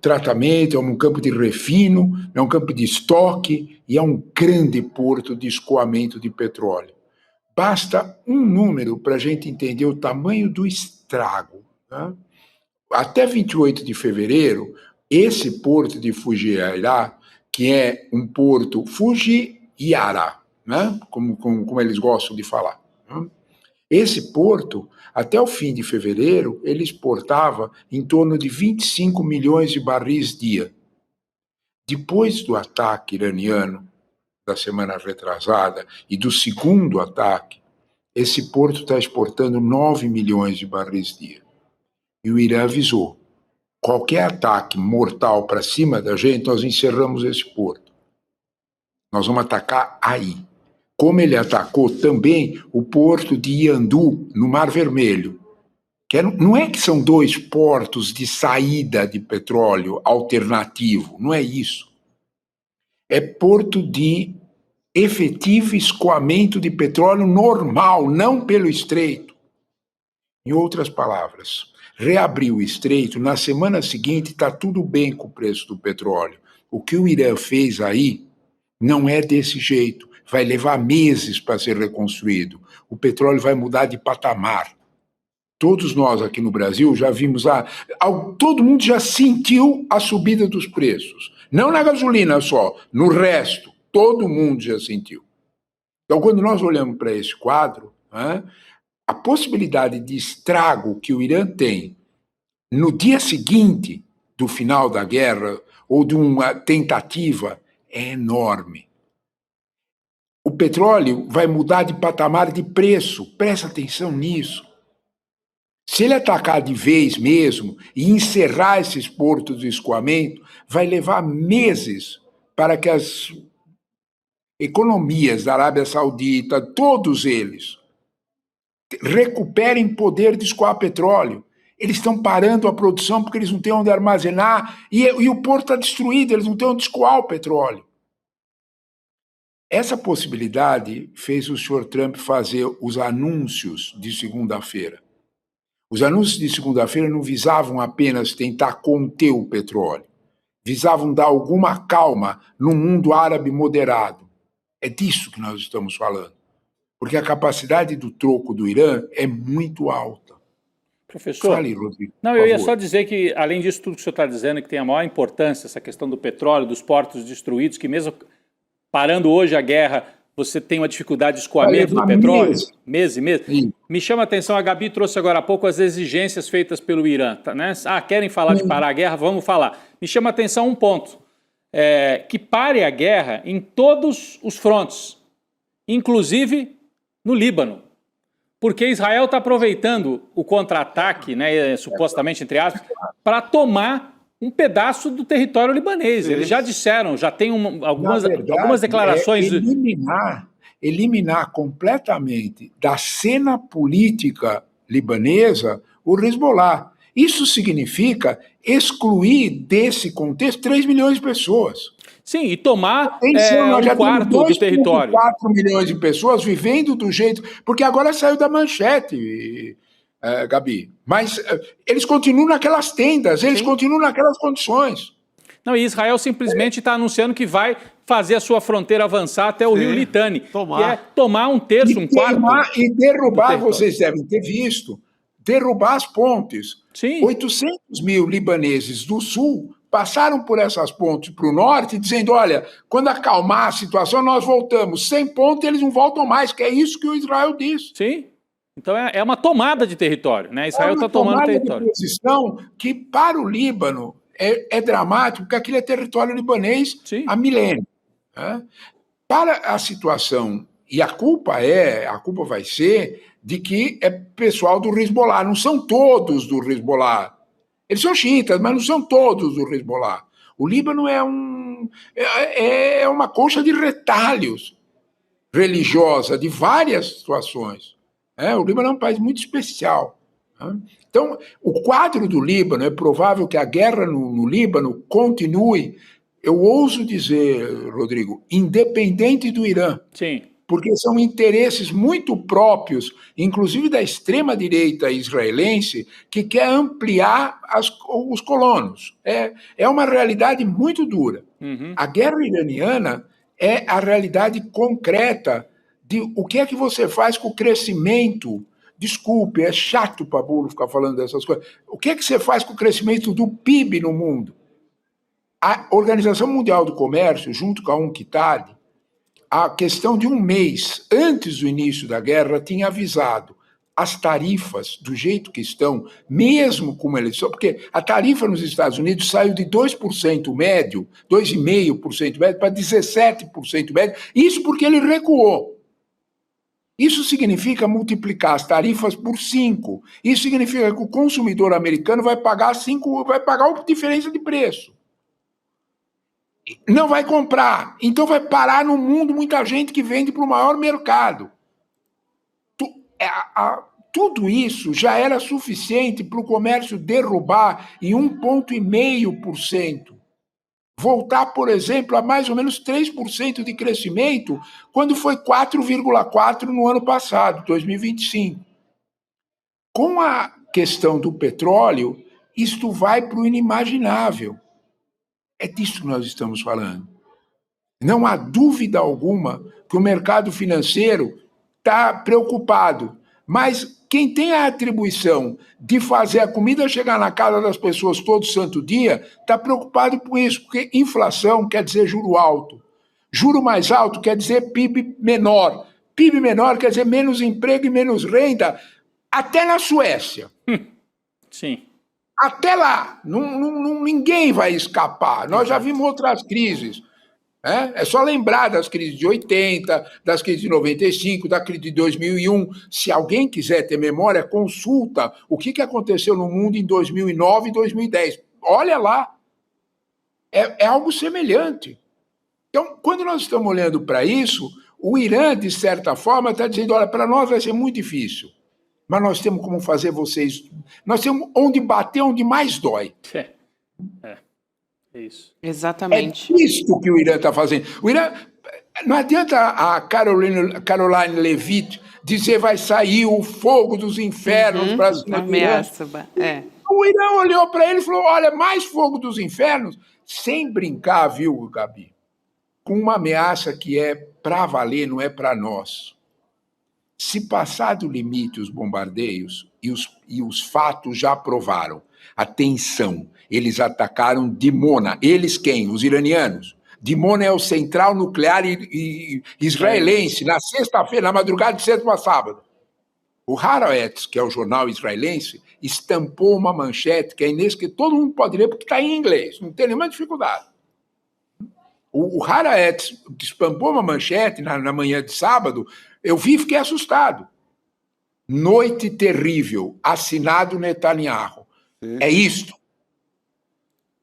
tratamento, é um campo de refino, é um campo de estoque e é um grande porto de escoamento de petróleo. Basta um número para a gente entender o tamanho do estrago, né? Até 28 de fevereiro, esse porto de Fujairah, que é um porto Fujiara, né? Como eles gostam de falar, né? Esse porto, até o fim de fevereiro, ele exportava em torno de 25 milhões de barris dia. Depois do ataque iraniano, da semana retrasada, e do segundo ataque, esse porto está exportando 9 milhões de barris dia. E o Irã avisou, qualquer ataque mortal para cima da gente, nós encerramos esse porto. Nós vamos atacar aí. Como ele atacou também o porto de Yandu, no Mar Vermelho. Não é que são 2 portos de saída de petróleo alternativo, não é isso. É porto de efetivo escoamento de petróleo normal, não pelo estreito. Em outras palavras, reabriu o estreito, na semana seguinte está tudo bem com o preço do petróleo. O que o Irã fez aí não é desse jeito. Vai levar meses para ser reconstruído. O petróleo vai mudar de patamar. Todos nós aqui no Brasil já vimos todo mundo já sentiu a subida dos preços. Não na gasolina só, no resto, todo mundo já sentiu. Então, quando nós olhamos para esse quadro, a possibilidade de estrago que o Irã tem no dia seguinte do final da guerra ou de uma tentativa é enorme. O petróleo vai mudar de patamar de preço, presta atenção nisso. Se ele atacar de vez mesmo e encerrar esses portos de escoamento, vai levar meses para que as economias da Arábia Saudita, todos eles, recuperem poder de escoar petróleo. Eles estão parando a produção porque eles não têm onde armazenar e o porto está destruído, eles não têm onde escoar o petróleo. Essa possibilidade fez o senhor Trump fazer os anúncios de segunda-feira. Os anúncios de segunda-feira não visavam apenas tentar conter o petróleo, visavam dar alguma calma no mundo árabe moderado. É disso que nós estamos falando, porque a capacidade do troco do Irã é muito alta. Professor, fale, Rodrigo, não, eu ia só dizer que, além disso tudo que o senhor está dizendo, que tem a maior importância essa questão do petróleo, dos portos destruídos, que mesmo parando hoje a guerra, você tem uma dificuldade de escoamento do petróleo, mês. Me chama a atenção, a Gabi trouxe agora há pouco as exigências feitas pelo Irã, né? Querem falar de parar a guerra? Vamos falar. Me chama a atenção um ponto, que pare a guerra em todos os frontes, inclusive no Líbano, porque Israel está aproveitando o contra-ataque, né, supostamente, entre aspas, para tomar um pedaço do território libanês. Eles já disseram, já tem algumas declarações... eliminar completamente da cena política libanesa o Hezbollah. Isso significa excluir desse contexto 3 milhões de pessoas. Sim, e tomar um quarto do território. 4 milhões de pessoas vivendo do jeito... Porque agora saiu da manchete... Gabi, mas eles continuam naquelas tendas, eles continuam naquelas condições. Não, e Israel simplesmente está anunciando que vai fazer a sua fronteira avançar até o rio Litani, que é tomar um terço, um quarto. E derrubar, vocês devem ter visto, derrubar as pontes. Sim. 800 mil libaneses do sul passaram por essas pontes para o norte, dizendo, olha, quando acalmar a situação, nós voltamos. Sem ponte, eles não voltam mais, que é isso que o Israel disse. Sim. Então é uma tomada de território, né? Israel está tomando território. É uma posição que, para o Líbano, é dramático, porque aquilo é território libanês há milênios. Né? Para a situação, e a culpa vai ser de que é pessoal do Hezbollah, não são todos do Hezbollah. Eles são xiitas, mas não são todos do Hezbollah. O Líbano é uma colcha de retalhos religiosa de várias situações. O Líbano é um país muito especial. Então, o quadro do Líbano, é provável que a guerra no Líbano continue, eu ouso dizer, Rodrigo, independente do Irã. Sim. Porque são interesses muito próprios, inclusive da extrema-direita israelense, que quer ampliar os colonos. É uma realidade muito dura. Uhum. A guerra iraniana é a realidade concreta de o que é que você faz com o crescimento. Desculpe, é chato para burro ficar falando dessas coisas. O que é que você faz com o crescimento do PIB no mundo? A Organização Mundial do Comércio, junto com a UNCTAD, a questão de um mês antes do início da guerra, tinha avisado as tarifas do jeito que estão, mesmo como eles são, porque a tarifa nos Estados Unidos saiu de 2% médio, 2,5% médio, para 17% médio, isso porque ele recuou. Isso significa multiplicar as tarifas por 5. Isso significa que o consumidor americano vai pagar a diferença de preço. Não vai comprar. Então vai parar no mundo muita gente que vende para o maior mercado. Tudo isso já era suficiente para o comércio derrubar em 1,5%. Voltar, por exemplo, a mais ou menos 3% de crescimento, quando foi 4,4% no ano passado, 2025. Com a questão do petróleo, isto vai para o inimaginável. É disso que nós estamos falando. Não há dúvida alguma que o mercado financeiro está preocupado, mas quem tem a atribuição de fazer a comida chegar na casa das pessoas todo santo dia está preocupado com isso, porque inflação quer dizer juro alto. Juro mais alto quer dizer PIB menor. PIB menor quer dizer menos emprego e menos renda, até na Suécia. Sim. Até lá, ninguém vai escapar. Nós já vimos outras crises. É só lembrar das crises de 80, das crises de 95, da crise de 2001. Se alguém quiser ter memória, consulta o que aconteceu no mundo em 2009 e 2010. Olha lá. É algo semelhante. Então, quando nós estamos olhando para isso, o Irã, de certa forma, está dizendo, olha, para nós vai ser muito difícil. Mas nós temos como fazer vocês... Nós temos onde bater, onde mais dói. É isso. Exatamente. É isso que o Irã está fazendo. O Irã... Não adianta a Caroline Levitt dizer vai sair o fogo dos infernos para cima do Irã. O Irã olhou para ele e falou, olha, mais fogo dos infernos, sem brincar, viu, Gabi? Com uma ameaça que é para valer, não é para nós. Se passar do limite os bombardeios, e os fatos já provaram, atenção, eles atacaram Dimona. Eles quem? Os iranianos. Dimona é o central nuclear israelense, na sexta-feira, na madrugada de sexta para sábado. O Haaretz, que é o jornal israelense, estampou uma manchete que todo mundo pode ler porque está em inglês, não tem nenhuma dificuldade. O Haaretz estampou uma manchete na manhã de sábado, eu vi e fiquei assustado. Noite terrível, assinado Netanyahu. É isto.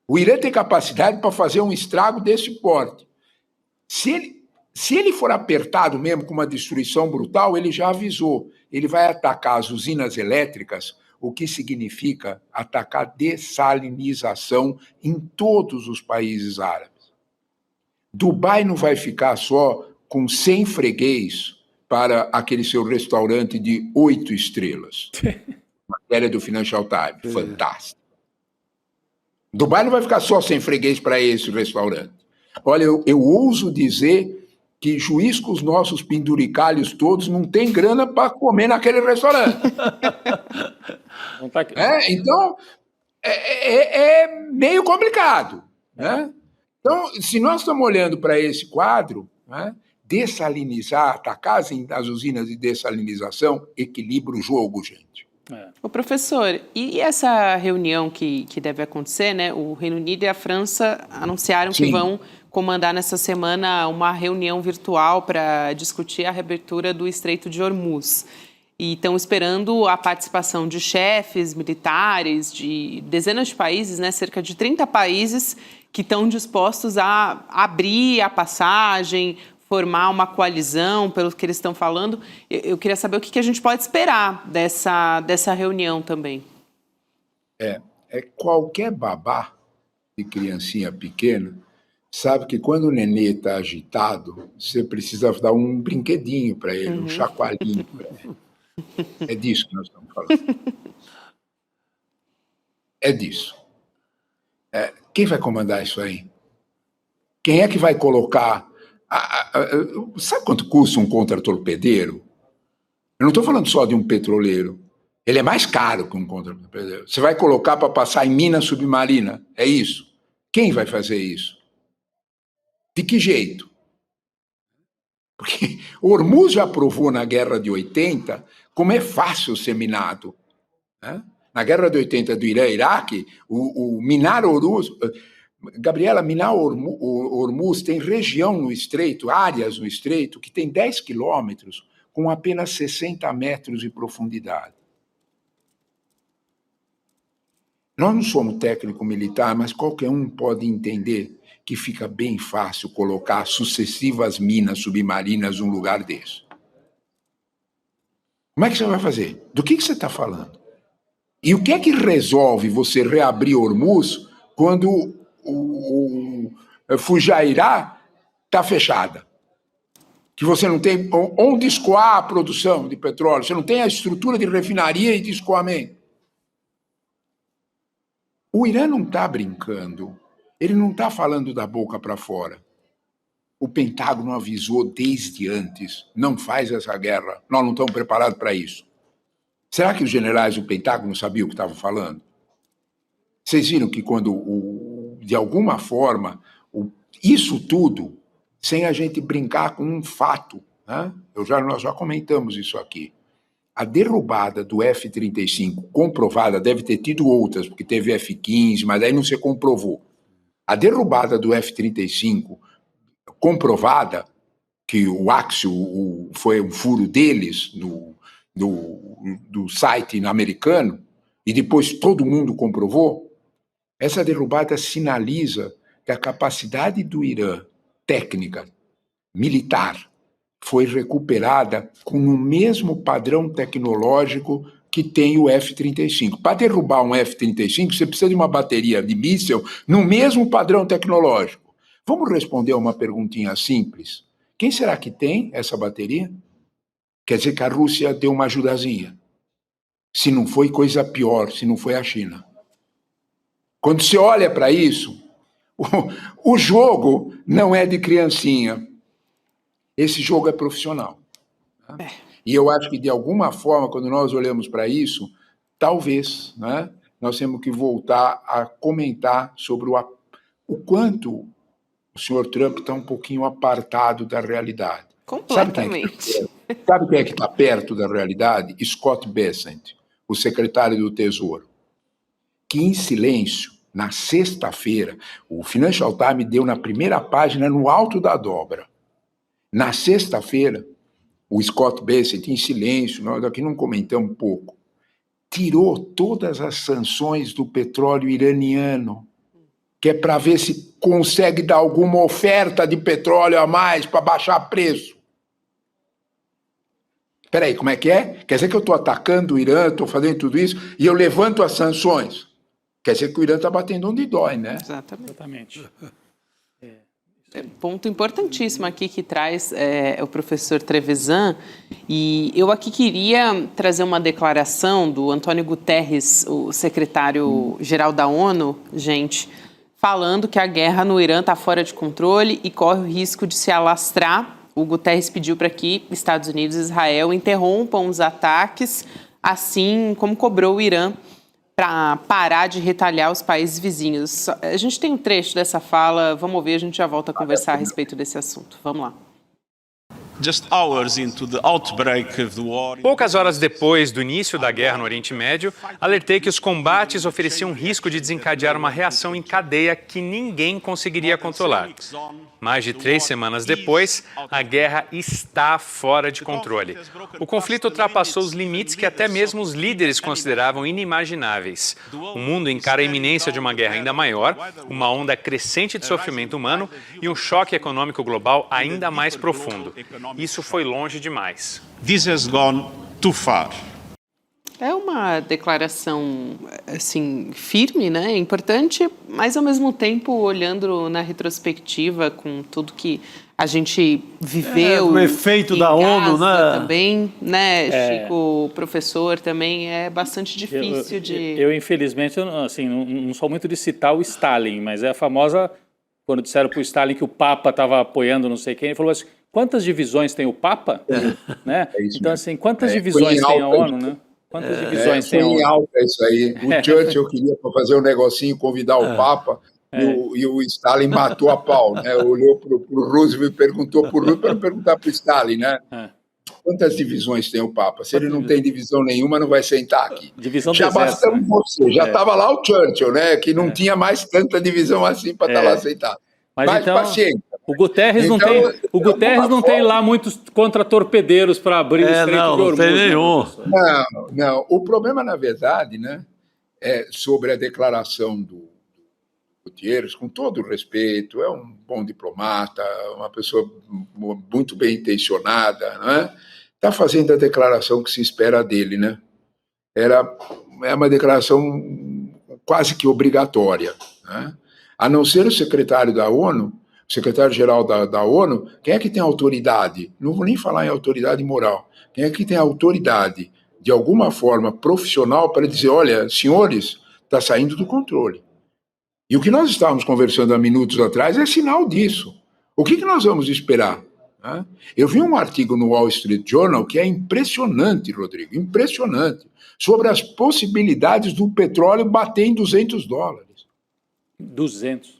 O Irã tem capacidade para fazer um estrago desse porte. Se ele for apertado mesmo com uma destruição brutal, ele já avisou. Ele vai atacar as usinas elétricas, o que significa atacar dessalinização em todos os países árabes. Dubai não vai ficar só com 100 freguês para aquele seu restaurante de 8 estrelas. Matéria do Financial Times, fantástico. Dubai não vai ficar só sem freguês para esse restaurante. Olha, eu ouso dizer que juiz com os nossos penduricalhos todos não tem grana para comer naquele restaurante. Então, é meio complicado. Né? Então, se nós estamos olhando para esse quadro, né, dessalinizar, atacar as usinas de dessalinização, equilibra o jogo, gente. Ô, professor, e essa reunião que deve acontecer, né? O Reino Unido e a França anunciaram que vão comandar nessa semana uma reunião virtual para discutir a reabertura do Estreito de Hormuz. E estão esperando a participação de chefes militares de dezenas de países, né? Cerca de 30 países que estão dispostos a abrir a passagem, formar uma coalizão, pelo que eles estão falando. Eu queria saber o que a gente pode esperar dessa reunião também. Qualquer babá de criancinha pequena sabe que quando o nenê está agitado, você precisa dar um brinquedinho para ele, um chacoalhinho para ele. É disso que nós estamos falando. É disso. Quem vai comandar isso aí? Quem é que vai colocar... Sabe quanto custa um contra-torpedeiro? Eu não estou falando só de um petroleiro. Ele é mais caro que um contra-torpedeiro. Você vai colocar para passar em mina submarina. É isso. Quem vai fazer isso? De que jeito? Porque o Hormuz já provou na Guerra de 80 como é fácil ser minado. Né? Na Guerra de 80 do Irã e Iraque, o minar Hormuz... Gabriela, minar Hormuz tem região no estreito, áreas no estreito, que tem 10 quilômetros com apenas 60 metros de profundidade. Nós não somos técnico militar, mas qualquer um pode entender que fica bem fácil colocar sucessivas minas submarinas num lugar desse. Como é que você vai fazer? Do que você está falando? E o que é que resolve você reabrir Hormuz quando o Fujairah está fechada? Que você não tem onde escoar a produção de petróleo, você não tem a estrutura de refinaria e de escoamento. O Irã não está brincando, ele não está falando da boca para fora. O Pentágono avisou desde antes, não faz essa guerra, nós não estamos preparados para isso. Será que os generais do Pentágono sabiam o que estavam falando? Vocês viram que quando, de alguma forma, isso tudo, sem a gente brincar com um fato, né? Nós já comentamos isso aqui. A derrubada do F-35 comprovada, deve ter tido outras, porque teve F-15, mas aí não se comprovou. A derrubada do F-35 comprovada, que o Axios foi um furo deles do site americano, e depois todo mundo comprovou, essa derrubada sinaliza que a capacidade do Irã, técnica, militar, foi recuperada com o mesmo padrão tecnológico que tem o F-35. Para derrubar um F-35, você precisa de uma bateria de míssil no mesmo padrão tecnológico. Vamos responder uma perguntinha simples. Quem será que tem essa bateria? Quer dizer que a Rússia deu uma ajudazinha. Se não foi coisa pior, se não foi a China. Quando você olha para isso, o jogo não é de criancinha. Esse jogo é profissional. Né? E eu acho que, de alguma forma, quando nós olhamos para isso, talvez, né, nós temos que voltar a comentar sobre o quanto o senhor Trump está um pouquinho apartado da realidade. Completamente. Sabe quem é que está perto da realidade? Scott Bessent, o secretário do Tesouro, que em silêncio, na sexta-feira, o Financial Times deu na primeira página, no alto da dobra. Na sexta-feira, o Scott Bessent, em silêncio, nós aqui não comentamos um pouco, tirou todas as sanções do petróleo iraniano, que é para ver se consegue dar alguma oferta de petróleo a mais para baixar preço. Espera aí, como é que é? Quer dizer que eu estou atacando o Irã, estou fazendo tudo isso, e eu levanto as sanções. Quer dizer que o Irã está batendo onde dói, né? Exatamente. Ponto importantíssimo aqui que traz o professor Trevisan, e eu aqui queria trazer uma declaração do Antônio Guterres, o secretário-geral da ONU, gente, falando que a guerra no Irã está fora de controle e corre o risco de se alastrar. O Guterres pediu para que Estados Unidos e Israel interrompam os ataques, assim como cobrou o Irã para parar de retalhar os países vizinhos. A gente tem um trecho dessa fala, vamos ouvir, a gente já volta a conversar a respeito desse assunto. Vamos lá. Poucas horas depois do início da guerra no Oriente Médio, alertei que os combates ofereciam um risco de desencadear uma reação em cadeia que ninguém conseguiria controlar. Mais de 3 semanas depois, a guerra está fora de controle. O conflito ultrapassou os limites que até mesmo os líderes consideravam inimagináveis. O mundo encara a iminência de uma guerra ainda maior, uma onda crescente de sofrimento humano e um choque econômico global ainda mais profundo. Isso foi longe demais. This has gone too far. É uma declaração, assim, firme, né? É importante, mas, ao mesmo tempo, olhando na retrospectiva com tudo que a gente viveu... o efeito da ONU, né? Também, né, Chico, professor, também é bastante difícil Eu infelizmente, assim, não sou muito de citar o Stalin, mas é a famosa... Quando disseram para o Stalin que o Papa estava apoiando não sei quem, ele falou assim, quantas divisões tem o Papa? Né? Então, assim, quantas divisões tem a ONU, né? Quantas divisões tem a ONU? Foi em alta isso aí. O Churchill queria fazer um negocinho, convidar o Papa, e o Stalin matou a pau, né? Olhou para o Roosevelt e perguntou para o Roosevelt, para perguntar para o Stalin, né? Quantas divisões tem o Papa? Se ele não tem divisão nenhuma, não vai sentar aqui. Divisão já bastamos você. Já estava lá o Churchill, né? Que não tinha mais tanta divisão assim para estar lá sentado. Mas então, paciência. O Guterres não tem, tem lá muitos contra-torpedeiros para abrir o Estreito de Hormuz. Não tem nenhum. Não. O problema, na verdade, né, é sobre a declaração Gutierrez, com todo o respeito, é um bom diplomata, uma pessoa muito bem intencionada, não é? Está fazendo a declaração que se espera dele, né? É uma declaração quase que obrigatória, né? A não ser o secretário da ONU, o secretário-geral da ONU, quem é que tem autoridade? Não vou nem falar em autoridade moral. Quem é que tem autoridade, de alguma forma profissional, para dizer, olha, senhores, está saindo do controle. E o que nós estávamos conversando há minutos atrás é sinal disso. O que nós vamos esperar? Eu vi um artigo no Wall Street Journal que é impressionante, Rodrigo, impressionante, sobre as possibilidades do petróleo bater em $200. 200.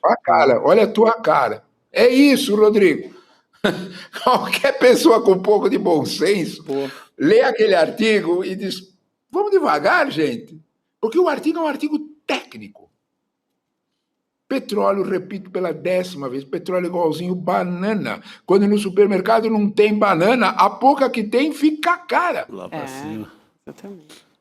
Olha a tua cara. É isso, Rodrigo. Qualquer pessoa com um pouco de bom senso lê aquele artigo e diz, vamos devagar, gente, porque o artigo é um artigo técnico. Petróleo, repito pela 10ª vez, petróleo igualzinho banana. Quando no supermercado não tem banana, a pouca que tem fica cara. Lá pra cima. Exatamente.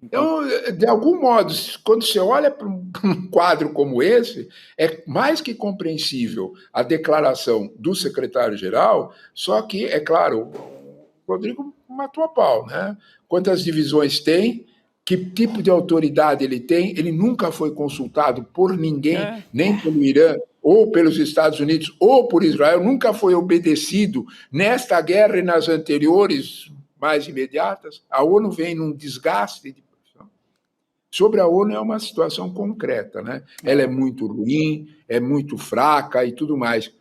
Então, de algum modo, quando você olha para um quadro como esse, é mais que compreensível a declaração do secretário-geral, só que, é claro, o Rodrigo matou a pau, né? Quantas divisões tem, que tipo de autoridade ele tem, ele nunca foi consultado por ninguém, nem pelo Irã, ou pelos Estados Unidos, ou por Israel, nunca foi obedecido nesta guerra e nas anteriores mais imediatas. A ONU vem num desgaste de produção. Sobre a ONU é uma situação concreta, né? Ela é muito ruim, é muito fraca e tudo mais.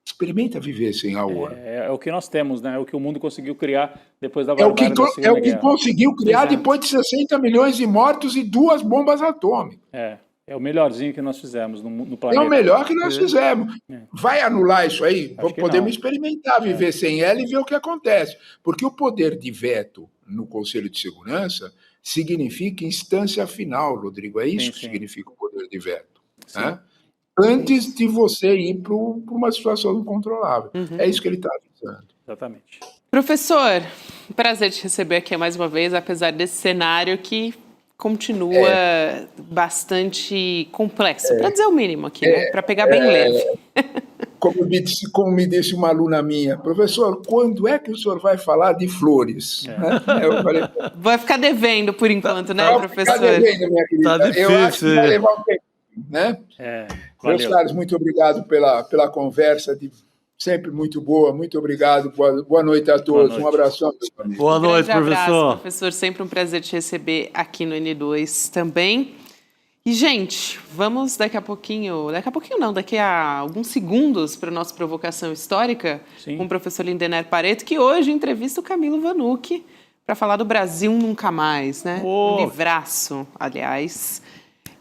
Experimenta viver sem a ONU. É o que nós temos, né? É o que o mundo conseguiu criar depois da Segunda Guerra. É o que conseguiu criar depois de 60 milhões de mortos e 2 bombas atômicas. É o melhorzinho que nós fizemos no planeta. É o melhor que nós fizemos. Vai anular isso aí? Podemos experimentar viver sem ela e ver o que acontece. Porque o poder de veto no Conselho de Segurança significa instância final, Rodrigo. É isso que significa o poder de veto. Né? Antes de você ir para uma situação incontrolável. É isso que ele está avisando. Exatamente. Professor, prazer te receber aqui mais uma vez, apesar desse cenário que continua bastante complexo, para dizer o mínimo aqui, né? Para pegar bem leve. Como me disse uma aluna minha, professor, quando é que o senhor vai falar de flores? Eu falei, vai ficar devendo por enquanto, né, professor? Vai ficar devendo, minha querida. Tá difícil. Eu acho que vai levar um tempo, né? Meus caros, muito obrigado pela conversa, sempre muito boa, muito obrigado, boa noite a todos, um abração. Boa noite, professor. Abraço, professor, sempre um prazer te receber aqui no N2 também. E, gente, vamos daqui a alguns segundos para a nossa provocação histórica com o professor Lindener Pareto, que hoje entrevista o Camilo Vanucchi para falar do Brasil Nunca Mais, né? Um livraço, aliás.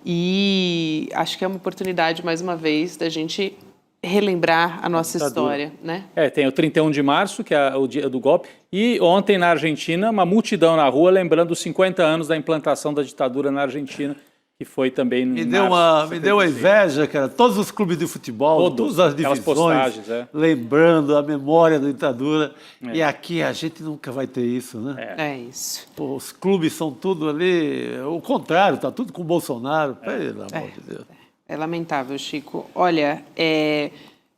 E acho que é uma oportunidade, mais uma vez, da gente relembrar a nossa história, né? Tem o 31 de março, que é o dia do golpe, e ontem na Argentina, uma multidão na rua lembrando os 50 anos da implantação da ditadura na Argentina, que foi também me deu uma inveja, cara. Todos os clubes de futebol, todas as divisões, lembrando a memória da ditadura. E aqui a gente nunca vai ter isso, né? É isso. Os clubes são tudo ali, o contrário, tá tudo com o Bolsonaro. Pelo amor de Deus. É lamentável, Chico. Olha,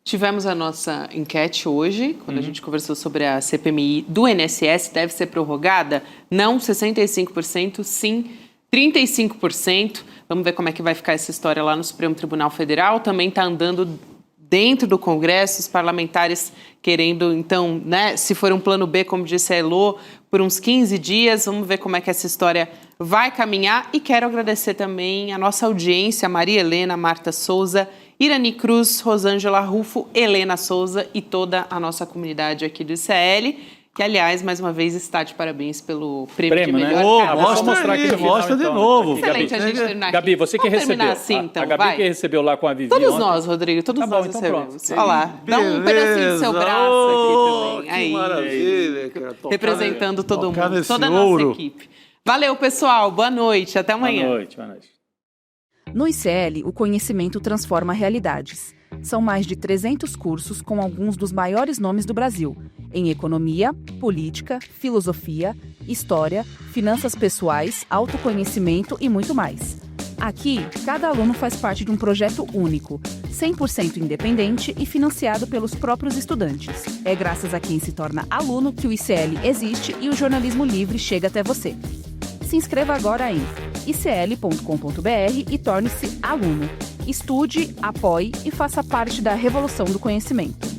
tivemos a nossa enquete hoje, quando a gente conversou sobre a CPMI do INSS, deve ser prorrogada? Não, 65%, sim, 35%. Vamos ver como é que vai ficar essa história lá no Supremo Tribunal Federal. Também está andando dentro do Congresso, os parlamentares querendo, então, né, se for um plano B, como disse a Elô, por uns 15 dias. Vamos ver como é que essa história vai caminhar. E quero agradecer também a nossa audiência, Maria Helena, Marta Souza, Irani Cruz, Rosângela Rufo, Helena Souza e toda a nossa comunidade aqui do ICL, que, aliás, mais uma vez está de parabéns pelo prêmio de melhor casa. Mostra de novo. Excelente a gente terminar aqui. Gabi, você que recebeu. Assim, então, a Gabi que recebeu lá com a Vivi todos ontem. nós, Rodrigo, todos nós então recebemos. Olha lá, dá um pedacinho do seu braço aqui também. Aí, maravilha, cara. Representando todo mundo, toda a ouro. nossa equipe. Valeu, pessoal. Boa noite. Até amanhã. Boa noite. No ICL, o conhecimento transforma realidades. São mais de 300 cursos com alguns dos maiores nomes do Brasil, em economia, política, filosofia, história, finanças pessoais, autoconhecimento e muito mais. Aqui, cada aluno faz parte de um projeto único, 100% independente e financiado pelos próprios estudantes. É graças a quem se torna aluno que o ICL existe e o jornalismo livre chega até você. Se inscreva agora em icl.com.br e torne-se aluno. Estude, apoie e faça parte da revolução do conhecimento.